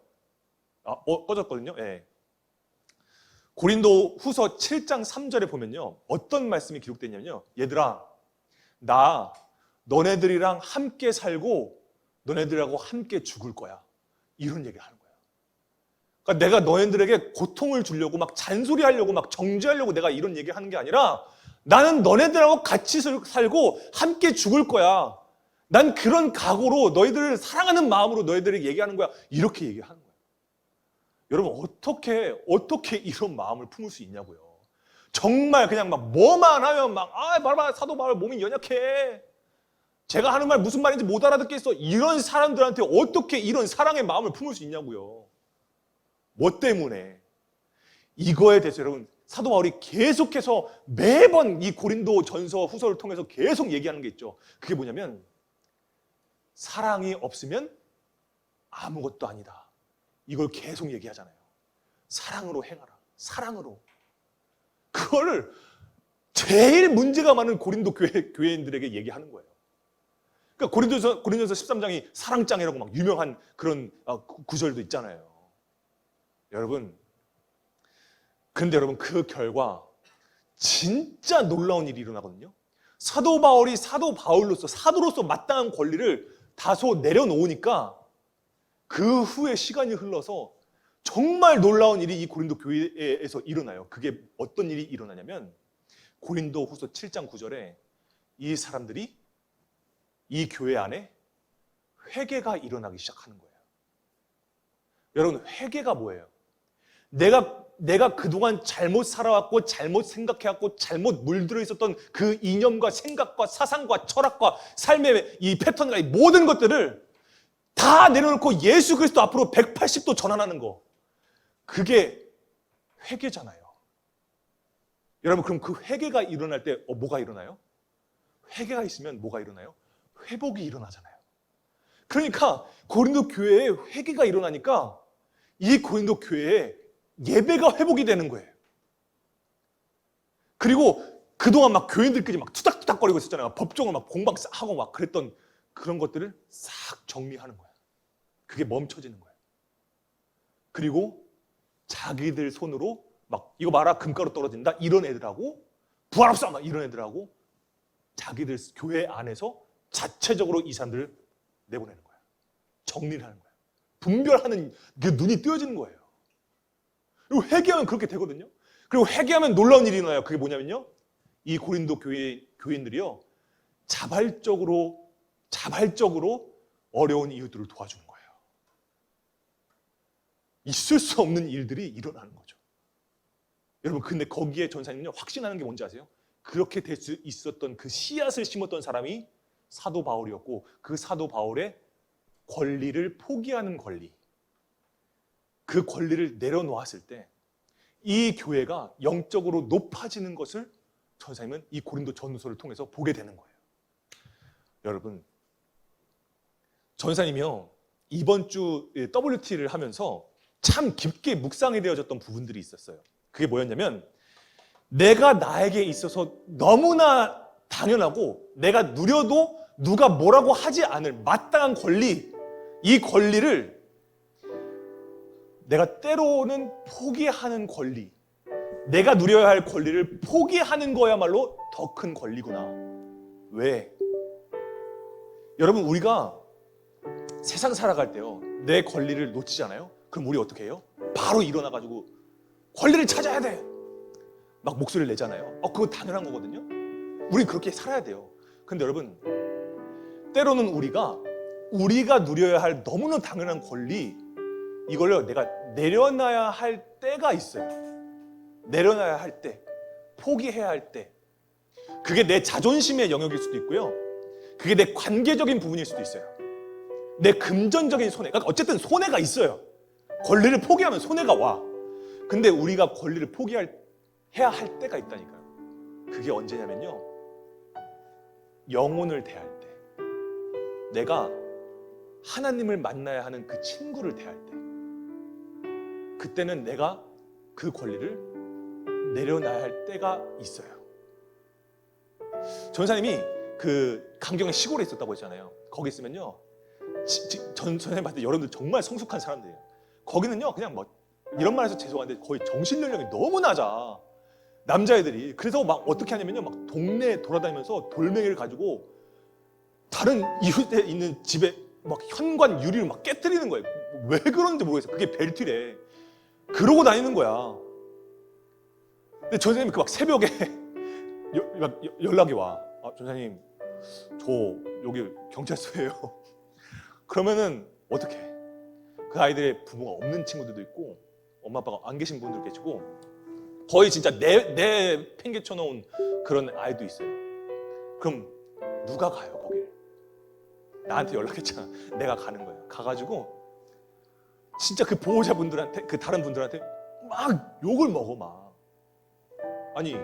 꺼졌거든요. 예. 고린도후서 7장 3절에 보면요, 어떤 말씀이 기록되냐면요, 얘들아, 나 너네들이랑 함께 살고 너네들하고 함께 죽을 거야, 이런 얘기를 하는 거예요. 그러니까 내가 너네들에게 고통을 주려고 막 잔소리하려고 막 정죄하려고 내가 이런 얘기하는 게 아니라 나는 너네들하고 같이 살고 함께 죽을 거야, 난 그런 각오로 너희들을 사랑하는 마음으로 너희들에게 얘기하는 거야, 이렇게 얘기하는 거예요. 여러분, 어떻게 이런 마음을 품을 수 있냐고요. 정말 그냥 막 뭐만 하면 막 봐봐, 사도 바울 몸이 연약해, 제가 하는 말 무슨 말인지 못 알아듣겠어, 이런 사람들한테 어떻게 이런 사랑의 마음을 품을 수 있냐고요. 뭐 때문에? 이거에 대해서 여러분, 사도 바울이 계속해서 매번 이 고린도 전서 후서를 통해서 계속 얘기하는 게 있죠. 그게 뭐냐면, 사랑이 없으면 아무것도 아니다, 이걸 계속 얘기하잖아요. 사랑으로 행하라, 사랑으로. 그거를 제일 문제가 많은 고린도 교회인들에게 얘기하는 거예요. 그러니까 고린도서 13장이 사랑장이라고 막 유명한 그런 구절도 있잖아요. 근데 여러분, 그 결과 진짜 놀라운 일이 일어나거든요. 사도 바울이 사도로서 마땅한 권리를 다소 내려놓으니까 그 후에 시간이 흘러서 정말 놀라운 일이 이 고린도 교회에서 일어나요. 그게 어떤 일이 일어나냐면, 고린도 후서 7장 9절에 이 사람들이 이 교회 안에 회개가 일어나기 시작하는 거예요. 여러분, 회개가 뭐예요? 내가 그동안 잘못 살아왔고 잘못 생각해왔고 잘못 물들어 있었던 그 이념과 생각과 사상과 철학과 삶의 이 패턴과 이 모든 것들을 다 내려놓고 예수 그리스도 앞으로 180도 전환하는 거, 그게 회개잖아요. 여러분, 그럼 그 회개가 일어날 때 뭐가 일어나요? 회개가 있으면 뭐가 일어나요? 회복이 일어나잖아요. 그러니까 고린도 교회에 회개가 일어나니까 이 고린도 교회에 예배가 회복이 되는 거예요. 그리고 그동안 막 교인들끼리 막 투닥투닥거리고 있었잖아요. 법정을 막 공방하고 막 그랬던 그런 것들을 싹 정리하는 거예요. 그게 멈춰지는 거예요. 그리고 자기들 손으로 막 이거 봐라, 금가루 떨어진다, 이런 애들하고 부활 없어 막 이런 애들하고 자기들 교회 안에서 자체적으로 이 사람들을 내보내는 거예요. 정리를 하는 거예요. 분별하는 그 눈이 뜨여지는 거예요. 그리고 회개하면 그렇게 되거든요. 그리고 회개하면 놀라운 일이 일어나요. 그게 뭐냐면요, 이 고린도 교인들이요, 자발적으로 어려운 이웃들을 도와주는 거예요. 있을 수 없는 일들이 일어나는 거죠. 여러분, 근데 거기에 전사님은요, 확신하는 게 뭔지 아세요? 그렇게 될 수 있었던 그 씨앗을 심었던 사람이 사도 바울이었고, 그 사도 바울의 권리를 포기하는 권리, 그 권리를 내려놓았을 때 이 교회가 영적으로 높아지는 것을 전사님은 이 고린도 전후서를 통해서 보게 되는 거예요. 여러분, 전사님이요, 이번 주 WT를 하면서 참 깊게 묵상이 되어졌던 부분들이 있었어요. 그게 뭐였냐면, 내가 나에게 있어서 너무나 당연하고 내가 누려도 누가 뭐라고 하지 않을 마땅한 권리, 이 권리를 내가 때로는 포기하는 권리, 내가 누려야 할 권리를 포기하는 거야말로 더 큰 권리구나. 왜? 여러분, 우리가 세상 살아갈 때요, 내 권리를 놓치잖아요. 그럼 우리 어떻게 해요? 바로 일어나가지고 권리를 찾아야 돼, 막 목소리를 내잖아요. 그거 당연한 거거든요. 우리 그렇게 살아야 돼요. 근데 여러분, 때로는 우리가 누려야 할 너무나 당연한 권리, 이걸 내가 내려놔야 할 때가 있어요. 내려놔야 할 때, 포기해야 할 때. 그게 내 자존심의 영역일 수도 있고요, 그게 내 관계적인 부분일 수도 있어요. 내 금전적인 손해, 그러니까 어쨌든 손해가 있어요. 권리를 포기하면 손해가 와. 근데 우리가 권리를 해야 할 때가 있다니까요. 그게 언제냐면요, 영혼을 대할 때, 내가 하나님을 만나야 하는 그 친구를 대할 때, 그때는 내가 그 권리를 내려놔야 할 때가 있어요. 전사님이 그 강경의 시골에 있었다고 했잖아요. 거기 있으면요, 전사님 봤을 때 여러분들 정말 성숙한 사람들이에요. 거기는요, 그냥 뭐 이런 말 해서 죄송한데 거의 정신 연령이 너무 낮아, 남자애들이. 그래서 막 어떻게 하냐면요, 막 동네 돌아다니면서 돌멩이를 가지고 다른 이웃에 있는 집에 막 현관 유리를 막 깨뜨리는 거예요. 왜 그러는지 모르겠어요. 그게 벨트래. 그러고 다니는 거야. 근데 전사님이 그 막 새벽에 연락이 와. 전사님, 저 여기 경찰서예요. 그러면은 어떻게 해? 그 아이들의 부모가 없는 친구들도 있고 엄마 아빠가 안 계신 분들 계시고, 거의 진짜 내 팽개쳐 놓은 그런 아이도 있어요. 그럼 누가 가요 거길? 나한테 연락했잖아. 내가 가는 거예요. 가가지고 진짜 그 보호자분들한테, 그 다른 분들한테 막 욕을 먹어 막. 아니,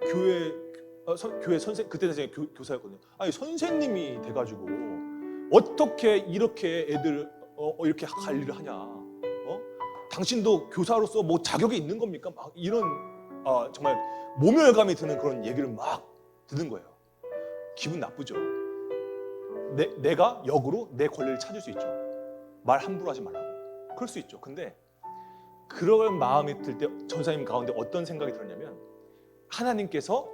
교회 선생, 그때 당시에 교사였거든요. 아니, 선생님이 돼가지고 어떻게 이렇게 애들 이렇게 관리를 하냐? 당신도 교사로서 뭐 자격이 있는 겁니까? 막 이런 정말 모멸감이 드는 그런 얘기를 막 듣는 거예요. 기분 나쁘죠. 내가 역으로 내 권리를 찾을 수 있죠. 말 함부로 하지 말라고. 그럴 수 있죠. 근데 그런 마음이 들 때 전사님 가운데 어떤 생각이 들었냐면, 하나님께서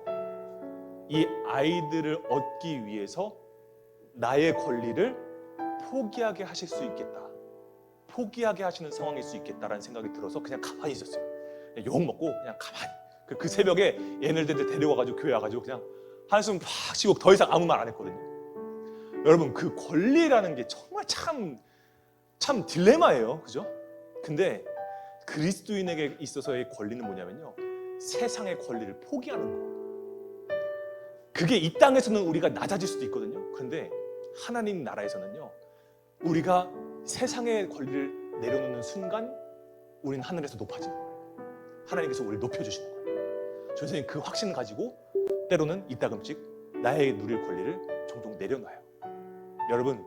이 아이들을 얻기 위해서 나의 권리를 포기하게 하실 수 있겠다, 포기하게 하시는 상황일 수 있겠다라는 생각이 들어서 그냥 가만히 있었어요. 그냥 욕 먹고 그냥 가만히. 그 새벽에 얘네들 데려와가지고 교회 와가지고 그냥 한숨 팍 쉬고 더 이상 아무 말 안 했거든요. 여러분, 그 권리라는 게 정말 참 딜레마예요, 그죠? 근데 그리스도인에게 있어서의 권리는 뭐냐면요, 세상의 권리를 포기하는 거. 그게 이 땅에서는 우리가 낮아질 수도 있거든요. 그런데 하나님 나라에서는요, 우리가 세상의 권리를 내려놓는 순간 우리는 하늘에서 높아지는 거예요. 하나님께서 우리를 높여주시는 거예요. 선생님, 그 확신을 가지고 때로는 이따금씩 나의 누릴 권리를 종종 내려놔요. 여러분,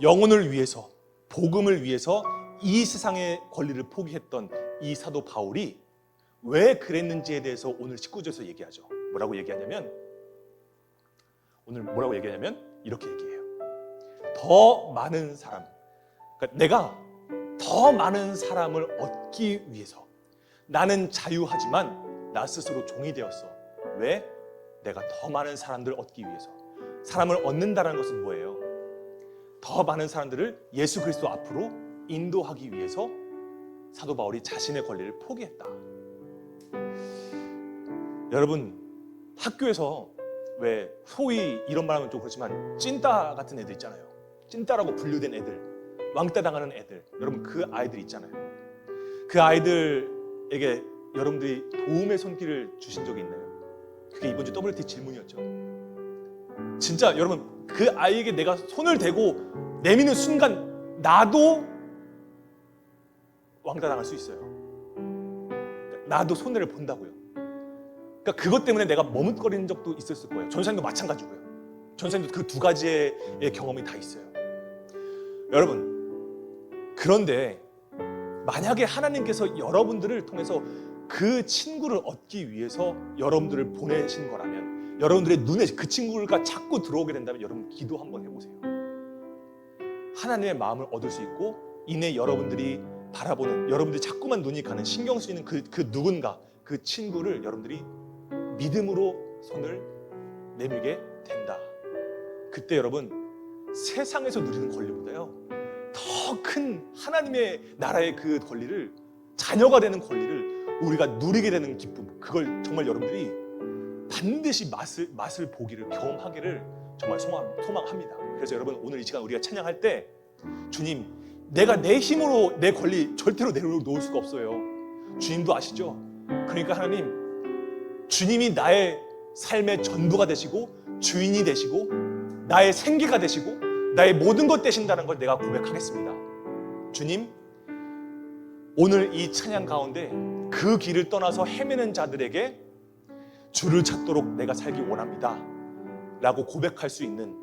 영혼을 위해서, 복음을 위해서 이 세상의 권리를 포기했던 이 사도 바울이 왜 그랬는지에 대해서 오늘 19절에서 얘기하죠. 뭐라고 얘기하냐면, 이렇게 얘기해요. 더 많은 사람, 그러니까 내가 더 많은 사람을 얻기 위해서 나는 자유하지만 나 스스로 종이 되었어. 왜? 내가 더 많은 사람들을 얻기 위해서. 사람을 얻는다는 것은 뭐예요? 더 많은 사람들을 예수 그리스도 앞으로 인도하기 위해서 사도 바울이 자신의 권리를 포기했다. 여러분, 학교에서 왜 소위 이런 말하면 좀 그렇지만 찐따 같은 애들 있잖아요. 찐따라고 분류된 애들, 왕따 당하는 애들, 여러분 그 아이들 있잖아요. 그 아이들에게 여러분들이 도움의 손길을 주신 적이 있나요? 그게 이번 주 WT 질문이었죠. 진짜 여러분, 그 아이에게 내가 손을 대고 내미는 순간 나도 왕따 당할 수 있어요. 나도 손해를 본다고요. 그러니까 그것 때문에 내가 머뭇거리는 적도 있었을 거예요. 전사님도 마찬가지고요. 전사님도 그 두 가지의 경험이 다 있어요. 여러분, 그런데 만약에 하나님께서 여러분들을 통해서 그 친구를 얻기 위해서 여러분들을 보내신 거라면, 여러분들의 눈에 그 친구가 자꾸 들어오게 된다면 여러분 기도 한번 해보세요. 하나님의 마음을 얻을 수 있고, 이내 여러분들이 바라보는, 여러분들이 자꾸만 눈이 가는, 신경 쓰이는 그 누군가, 그 친구를 여러분들이 믿음으로 손을 내밀게 된다. 그때 여러분, 세상에서 누리는 권리보다요 더 큰 하나님의 나라의 그 권리를, 자녀가 되는 권리를 우리가 누리게 되는 기쁨, 그걸 정말 여러분들이 반드시 맛을 보기를, 경험하기를 정말 소망합니다. 그래서 여러분, 오늘 이 시간 우리가 찬양할 때, 주님, 내가 내 힘으로 내 권리 절대로 내려놓을 수가 없어요. 주님도 아시죠? 그러니까 하나님, 주님이 나의 삶의 전부가 되시고 주인이 되시고 나의 생기가 되시고 나의 모든 것 되신다는 걸 내가 고백하겠습니다. 주님, 오늘 이 찬양 가운데 그 길을 떠나서 헤매는 자들에게 주를 찾도록 내가 살기 원합니다 라고 고백할 수 있는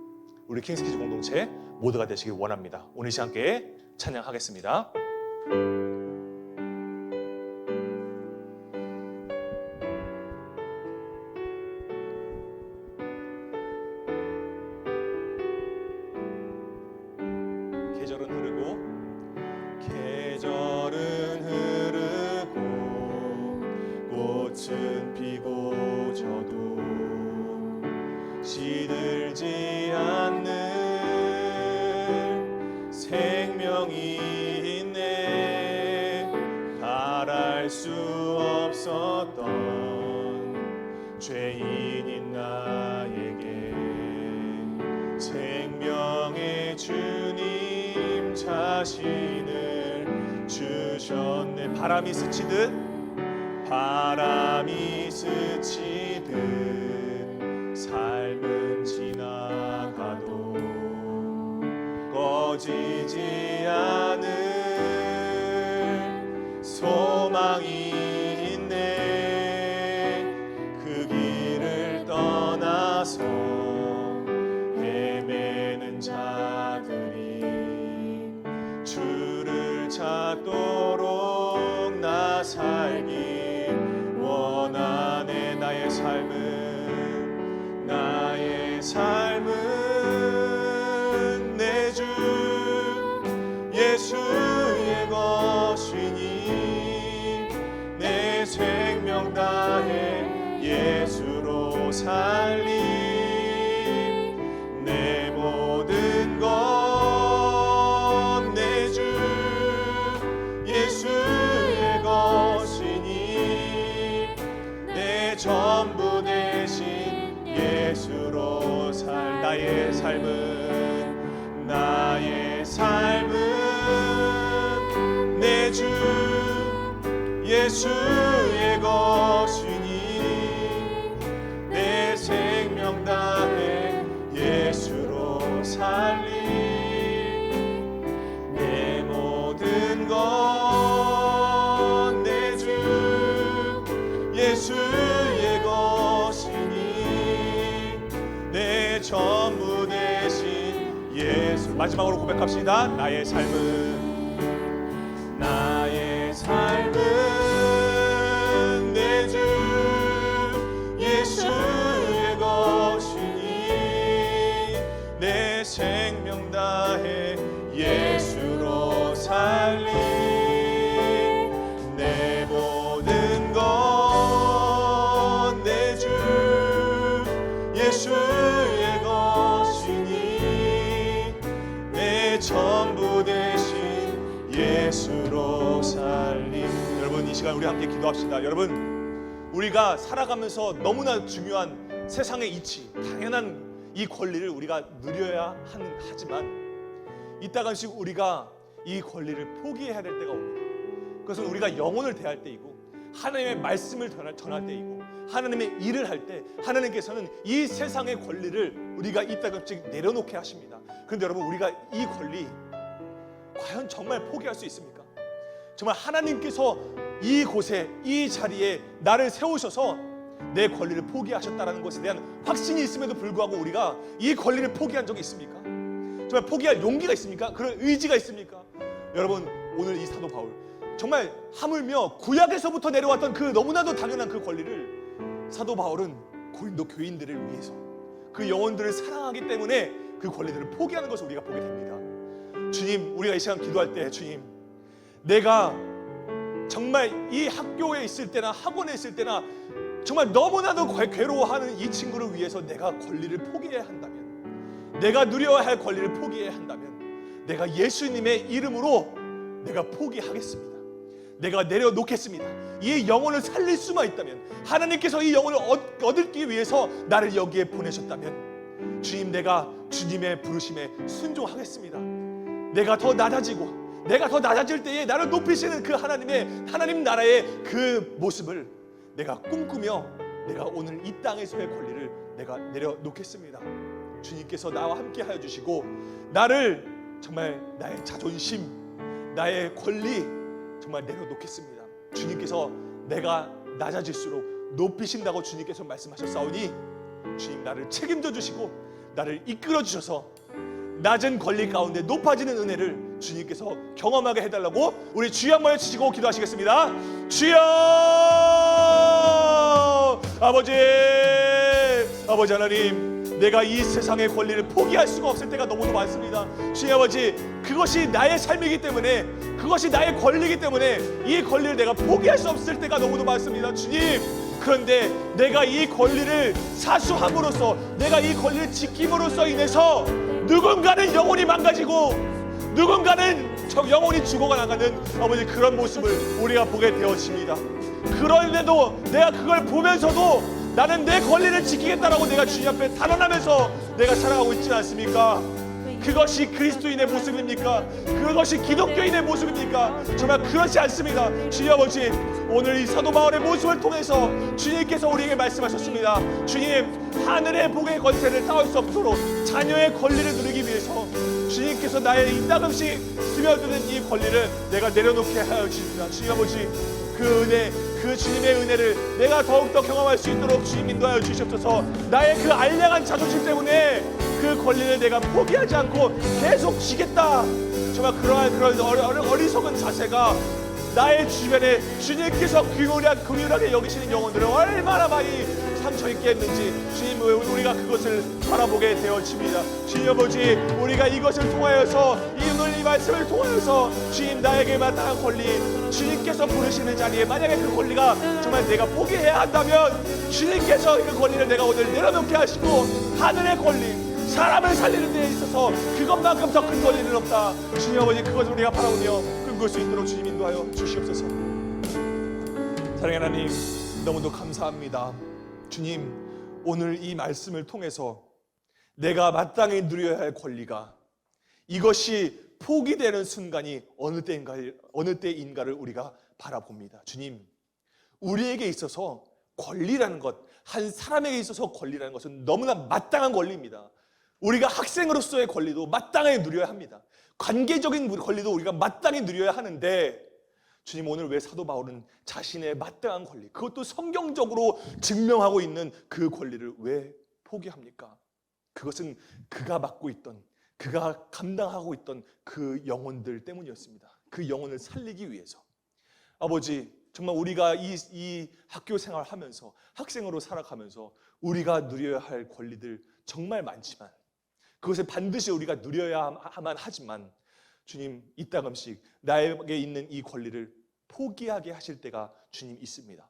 우리 킹스키즈 공동체 모두가 되시길 원합니다. 오늘 시간 함께 찬양하겠습니다. 계절은 흐르고 꽃은 피고 져도 시들지 않는 생명이 있네. 바랄 수 없었던 죄인인 나에게 생명의 주님 자신을 주셨네. 바람이 스치듯 삶은 지나가도 꺼지지 않을 소망이 있네. 그 길을 떠나서 헤매는 자들이 주를 찾도록 나 살기 원하네. 나의 삶은 내 주 예수의 것이니 내 생명 다해 예수로 살림. 내 모든 것 내 주 예수의 것이니 내 전부 되신 예수로 나의 삶은 내 주 예수의 것이니 내 생명 다해 예수로 살림. 내 모든 것 내 주 예수의 것이니 내 전부 되신 예수. 마지막으로 고백합시다. 나의 삶은 내 주 예수의 것이니 내 생명 다해 예수로 살림. 내 모든 것 내 주 예수의 것이니 내 전부 되신 예수로 살림. 시간 우리 함께 기도합시다. 여러분, 우리가 살아가면서 너무나 중요한 세상의 이치, 당연한 이 권리를 우리가 누려야 하지만 이따간씩 우리가 이 권리를 포기해야 될 때가 옵니다. 그것은 우리가 영혼을 대할 때이고 하나님의 말씀을 전할 때이고 하나님의 일을 할 때 하나님께서는 이 세상의 권리를 우리가 이따금씩 내려놓게 하십니다. 그런데 여러분, 우리가 이 권리 과연 정말 포기할 수 있습니까? 정말 하나님께서 이곳에 이 자리에 나를 세우셔서 내 권리를 포기하셨다는 것에 대한 확신이 있음에도 불구하고 우리가 이 권리를 포기한 적이 있습니까? 정말 포기할 용기가 있습니까? 그런 의지가 있습니까? 여러분, 오늘 이 사도 바울 정말 하물며 구약에서부터 내려왔던 그 너무나도 당연한 그 권리를 사도 바울은 고린도 교인들을 위해서 그 영혼들을 사랑하기 때문에 그 권리들을 포기하는 것을 우리가 보게 됩니다. 주님, 우리가 이 시간 기도할 때 주님, 내가 정말 이 학교에 있을 때나 학원에 있을 때나 정말 너무나도 괴로워하는 이 친구를 위해서 내가 권리를 포기해야 한다면, 내가 누려야 할 권리를 포기해야 한다면 내가 예수님의 이름으로 내가 포기하겠습니다. 내가 내려놓겠습니다. 이 영혼을 살릴 수만 있다면, 하나님께서 이 영혼을 얻기 위해서 나를 여기에 보내셨다면 주님, 내가 주님의 부르심에 순종하겠습니다. 내가 더 낮아지고 내가 더 낮아질 때에 나를 높이시는 그 하나님 나라의 그 모습을 내가 꿈꾸며 내가 오늘 이 땅에서의 권리를 내가 내려놓겠습니다. 주님께서 나와 함께 하여 주시고 나를 정말 나의 자존심, 나의 권리 정말 내려놓겠습니다. 주님께서 내가 낮아질수록 높이신다고 주님께서 말씀하셨사오니 주님, 나를 책임져 주시고 나를 이끌어 주셔서 낮은 권리 가운데 높아지는 은혜를 주님께서 경험하게 해달라고 우리 주여 한번 외치시고 기도하시겠습니다. 주여! 아버지 하나님, 내가 이 세상의 권리를 포기할 수가 없을 때가 너무도 많습니다. 주님 아버지, 그것이 나의 삶이기 때문에, 그것이 나의 권리이기 때문에 이 권리를 내가 포기할 수 없을 때가 너무도 많습니다. 주님, 그런데 내가 이 권리를 사수함으로써, 내가 이 권리를 지킴으로써 인해서 누군가는 영혼이 망가지고 누군가는 영혼이 죽어가 나가는 아버지 그런 모습을 우리가 보게 되었습니다. 그런데도 내가 그걸 보면서도 나는 내 권리를 지키겠다라고 내가 주님 앞에 단언하면서 내가 살아가고 있지 않습니까? 그것이 그리스도인의 모습입니까? 그것이 기독교인의 모습입니까? 정말 그렇지 않습니다. 주님 아버지, 오늘 이 사도 바울의 모습을 통해서 주님께서 우리에게 말씀하셨습니다. 주님, 하늘의 복의 권세를 따올 수 없도록 자녀의 권리를 누리기 위해서 주님께서 나의 이따금씩 스며드는 이 권리를 내가 내려놓게 하여 주십니다. 주님 아버지, 그 은혜, 그 주님의 은혜를 내가 더욱더 경험할 수 있도록 주님 인도하여 주시옵소서. 나의 그 알량한 자존심 때문에 그 권리를 내가 포기하지 않고 계속 지겠다, 정말 그런 어리석은 자세가 나의 주변에 주님께서 긍휼하게 여기시는 영혼들을 얼마나 많이 상처 있게 했는지 주님, 우리가 그것을 바라보게 되어집니다. 주님 아버지, 우리가 이것을 통하여서 오늘 이 말씀을 통하여서 주님, 나에게 마땅한 권리, 주님께서 부르시는 자리에 만약에 그 권리가 정말 내가 포기해야 한다면 주님께서 그 권리를 내가 오늘 내려놓게 하시고 하늘의 권리, 사람을 살리는 데 있어서 그것만큼 더 큰 권리는 없다. 주님 아버지, 그것을 우리가 바라보며 끊을 수 있도록 주님 인도하여 주시옵소서. 사랑하는 하나님, 너무도 감사합니다. 주님, 오늘 이 말씀을 통해서 내가 마땅히 누려야 할 권리가 이것이 포기되는 순간이 어느 때인가를 우리가 바라봅니다. 주님, 우리에게 있어서 권리라는 것, 한 사람에게 있어서 권리라는 것은 너무나 마땅한 권리입니다. 우리가 학생으로서의 권리도 마땅하게 누려야 합니다. 관계적인 권리도 우리가 마땅히 누려야 하는데 주님, 오늘 왜 사도 바울은 자신의 마땅한 권리, 그것도 성경적으로 증명하고 있는 그 권리를 왜 포기합니까? 그것은 그가 맡고 있던, 그가 감당하고 있던 그 영혼들 때문이었습니다. 그 영혼을 살리기 위해서. 아버지, 정말 우리가 이 학교 생활하면서, 학생으로 살아가면서 우리가 누려야 할 권리들 정말 많지만 그것을 반드시 우리가 누려야만 하지만 주님, 이따금씩 나에게 있는 이 권리를 포기하게 하실 때가 주님 있습니다.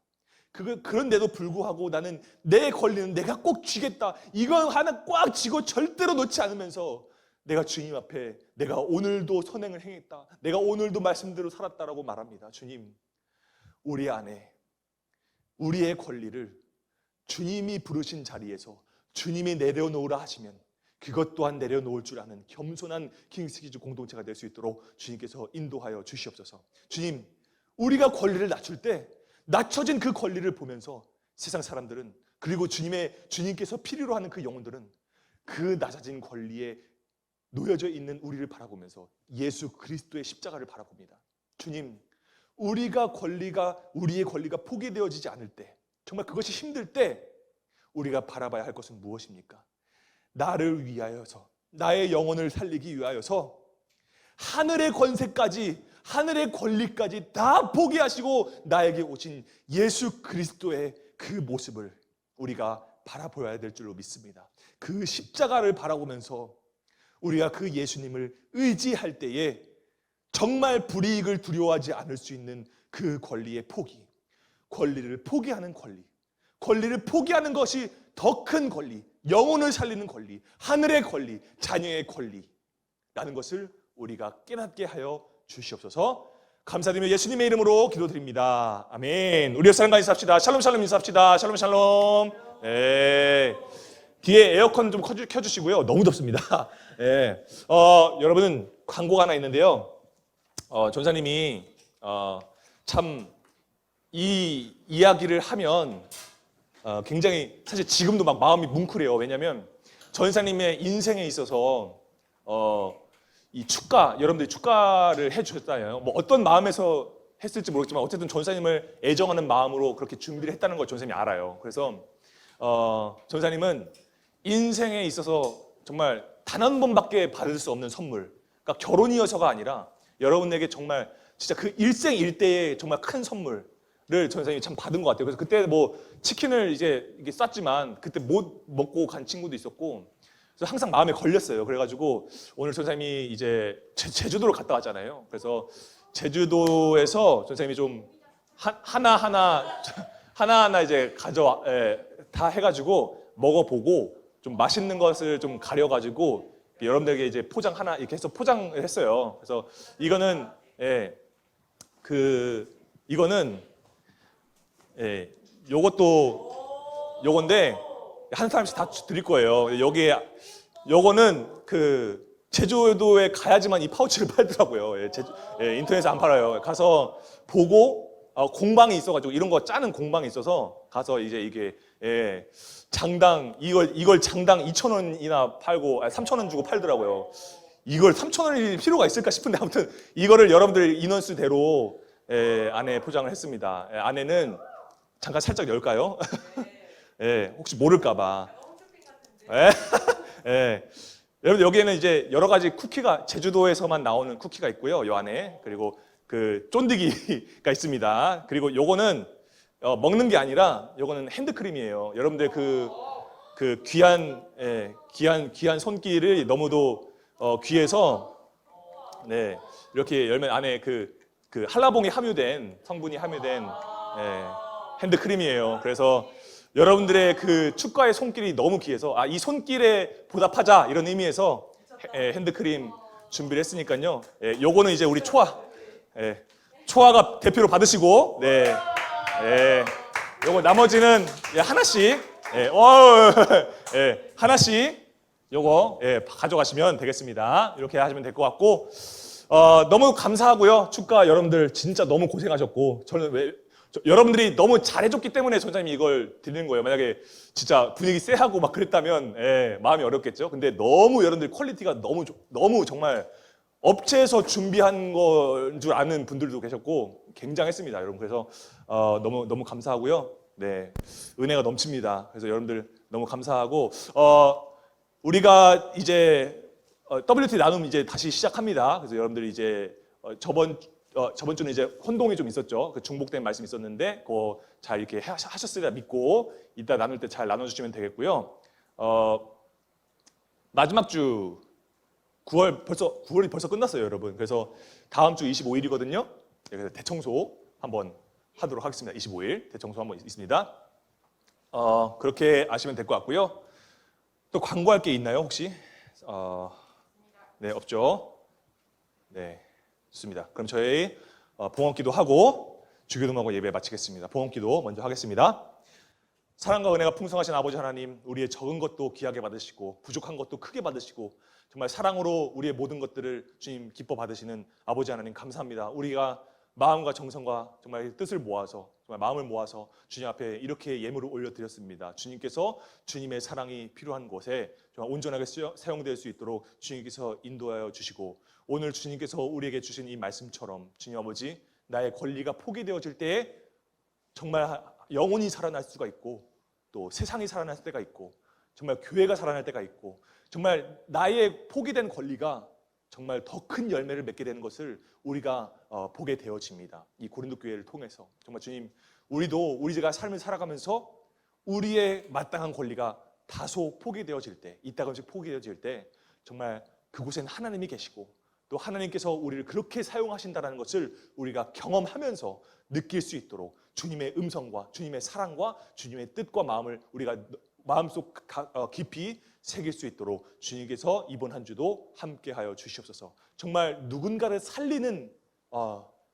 그런데도 불구하고 나는 내 권리는 내가 꼭 쥐겠다, 이거 하나 꽉 쥐고 절대로 놓지 않으면서 내가 주님 앞에 내가 오늘도 선행을 행했다, 내가 오늘도 말씀대로 살았다라고 말합니다. 주님, 우리 안에 우리의 권리를 주님이 부르신 자리에서 주님이 내려놓으라 하시면 그것 또한 내려놓을 줄 아는 겸손한 킹스키즈 공동체가 될 수 있도록 주님께서 인도하여 주시옵소서. 주님, 우리가 권리를 낮출 때 낮춰진 그 권리를 보면서 세상 사람들은, 그리고 주님께서 필요로 하는 그 영혼들은 그 낮아진 권리에 놓여져 있는 우리를 바라보면서 예수 그리스도의 십자가를 바라봅니다. 주님, 우리의 권리가 포기되어지지 않을 때, 정말 그것이 힘들 때 우리가 바라봐야 할 것은 무엇입니까? 나를 위하여서, 나의 영혼을 살리기 위하여서 하늘의 권세까지, 하늘의 권리까지 다 포기하시고 나에게 오신 예수 그리스도의 그 모습을 우리가 바라보아야 될 줄로 믿습니다. 그 십자가를 바라보면서 우리가 그 예수님을 의지할 때에 정말 불이익을 두려워하지 않을 수 있는 그 권리의 포기, 권리를 포기하는 권리를 포기하는 것이 더 큰 권리, 영혼을 살리는 권리, 하늘의 권리, 자녀의 권리라는 것을 우리가 깨닫게 하여 주시옵소서. 감사드리며 예수님의 이름으로 기도드립니다. 아멘. 우리 사랑과 인사합시다. 샬롬 샬롬 인사합시다. 샬롬 샬롬. 네. 뒤에 에어컨 좀 켜주시고요. 너무 덥습니다. 네. 여러분, 광고가 하나 있는데요. 전사님이 참 이 이야기를 하면 굉장히, 사실 지금도 막 마음이 뭉클해요. 왜냐하면 전사님의 인생에 있어서 이 축가, 여러분들이 축가를 해주셨잖아요. 뭐 어떤 마음에서 했을지 모르겠지만 어쨌든 전사님을 애정하는 마음으로 그렇게 준비를 했다는 걸 전사님이 알아요. 그래서 전사님은 인생에 있어서 정말 단 한 번밖에 받을 수 없는 선물, 그러니까 결혼이어서가 아니라 여러분에게 정말 진짜 그 일생일대의 정말 큰 선물을 전사님이 참 받은 것 같아요. 그래서 그때 뭐 치킨을 이게 쌌지만 그때 못 먹고 간 친구도 있었고, 그래서 항상 마음에 걸렸어요. 그래가지고 오늘 전사님이 이제 제주도로 갔다 왔잖아요. 그래서 제주도에서 전사님이 좀 하나하나 이제 다 해가지고 먹어보고 좀 맛있는 것을 좀 가려가지고 여러분들에게 이제 포장 하나 이렇게 해서 포장을 했어요. 그래서 이거는 요건데 한 사람씩 다 드릴 거예요. 요거는 그 제주도에 가야지만 이 파우치를 팔더라고요. 인터넷에 안 팔아요. 가서 보고 공방이 있어가지고 이런 거 짜는 공방이 있어서 가서 이제 이게 장당 이걸 장당 2,000원이나 팔고 3,000원 주고 팔더라고요. 이걸 3,000원일 필요가 있을까 싶은데 아무튼 이거를 여러분들 인원수대로 안에 포장을 했습니다. 안에는 잠깐 살짝 열까요? 혹시 모를까봐. 여러분 여기에는 이제 여러 가지 쿠키가 제주도에서만 나오는 쿠키가 있고요. 요 안에 그리고 그 쫀디기가 있습니다. 그리고 요거는 먹는 게 아니라 요거는 핸드크림이에요. 여러분들 그 귀한 손길을 너무도 귀해서 이렇게 열면 안에 그 한라봉이 함유된 성분이 함유된 핸드크림이에요. 그래서 여러분들의 그 축가의 손길이 너무 귀해서 이 손길에 보답하자 이런 의미에서 핸드크림 준비를 했으니까요. 요거는 이제 우리 초아가 대표로 받으시고 요거 나머지는 하나씩 하나씩 요거 가져가시면 되겠습니다. 이렇게 하시면 될 것 같고 너무 감사하고요. 축가 여러분들 진짜 너무 고생하셨고 저는 여러분들이 너무 잘해줬기 때문에 전사님이 이걸 드리는 거예요. 만약에 진짜 분위기 쎄하고 막 그랬다면 마음이 어렵겠죠. 근데 너무 여러분들 퀄리티가 너무 정말 업체에서 준비한 건 줄 아는 분들도 계셨고 굉장했습니다, 여러분. 그래서 너무 감사하고요. 은혜가 넘칩니다. 그래서 여러분들 너무 감사하고 우리가 이제 WT 나눔 이제 다시 시작합니다. 그래서 여러분들이 이제 저번 주는 이제 혼동이 좀 있었죠. 그 중복된 말씀 있었는데 그거 잘 이렇게 하셨으리라 믿고 이따 나눌 때 잘 나눠주시면 되겠고요. 마지막 주 9월이 벌써 끝났어요, 여러분. 그래서 다음 주 25일이거든요. 그래서 대청소 한번 하도록 하겠습니다. 25일 대청소 한번 있습니다. 그렇게 아시면 될 것 같고요. 또 광고할 게 있나요, 혹시? 없죠. 좋습니다. 그럼 저희 봉헌기도 하고 주기도문하고 예배 마치겠습니다. 봉헌기도 먼저 하겠습니다. 사랑과 은혜가 풍성하신 아버지 하나님, 우리의 적은 것도 귀하게 받으시고 부족한 것도 크게 받으시고 정말 사랑으로 우리의 모든 것들을 주님 기뻐 받으시는 아버지 하나님 감사합니다. 우리가 마음과 정성과 정말 뜻을 모아서 정말 마음을 모아서 주님 앞에 이렇게 예물을 올려드렸습니다. 주님께서 주님의 사랑이 필요한 곳에 정말 온전하게 사용될 수 있도록 주님께서 인도하여 주시고 오늘 주님께서 우리에게 주신 이 말씀처럼 주님 아버지 나의 권리가 포기되어질 때에 정말 영혼이 살아날 수가 있고 또 세상이 살아날 때가 있고 정말 교회가 살아날 때가 있고 정말 나의 포기된 권리가 정말 더 큰 열매를 맺게 되는 것을 우리가 보게 되어집니다. 이 고린도 교회를 통해서 정말 주님 우리도 우리가 삶을 살아가면서 우리의 마땅한 권리가 다소 포기되어질 때 이따금씩 포기되어질 때 정말 그곳엔 하나님이 계시고 또 하나님께서 우리를 그렇게 사용하신다는 것을 우리가 경험하면서 느낄 수 있도록 주님의 음성과 주님의 사랑과 주님의 뜻과 마음을 우리가 마음속 깊이 새길 수 있도록 주님께서 이번 한 주도 함께하여 주시옵소서. 정말 누군가를 살리는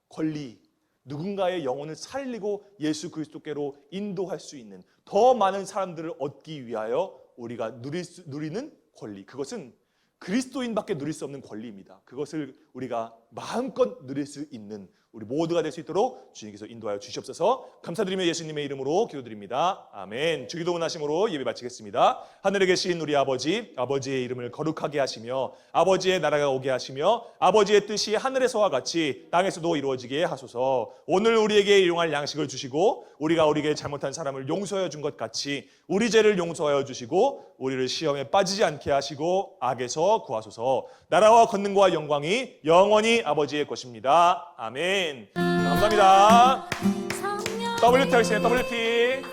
권리, 누군가의 영혼을 살리고 예수 그리스도께로 인도할 수 있는 더 많은 사람들을 얻기 위하여 우리가 누리는 권리, 그것은 그리스도인밖에 누릴 수 없는 권리입니다. 그것을 우리가 마음껏 누릴 수 있는 우리 모두가 될 수 있도록 주님께서 인도하여 주시옵소서. 감사드리며 예수님의 이름으로 기도드립니다. 아멘. 주기도문 하심으로 예배 마치겠습니다. 하늘에 계신 우리 아버지, 아버지의 이름을 거룩하게 하시며 아버지의 나라가 오게 하시며 아버지의 뜻이 하늘에서와 같이 땅에서도 이루어지게 하소서. 오늘 우리에게 일용할 양식을 주시고 우리가 우리에게 잘못한 사람을 용서하여 준 것 같이 우리 죄를 용서하여 주시고 우리를 시험에 빠지지 않게 하시고 악에서 구하소서. 나라와 권능과 영광이 영원히 아버지의 것입니다. 아멘. 감사합니다. WT 하겠습니다. WT.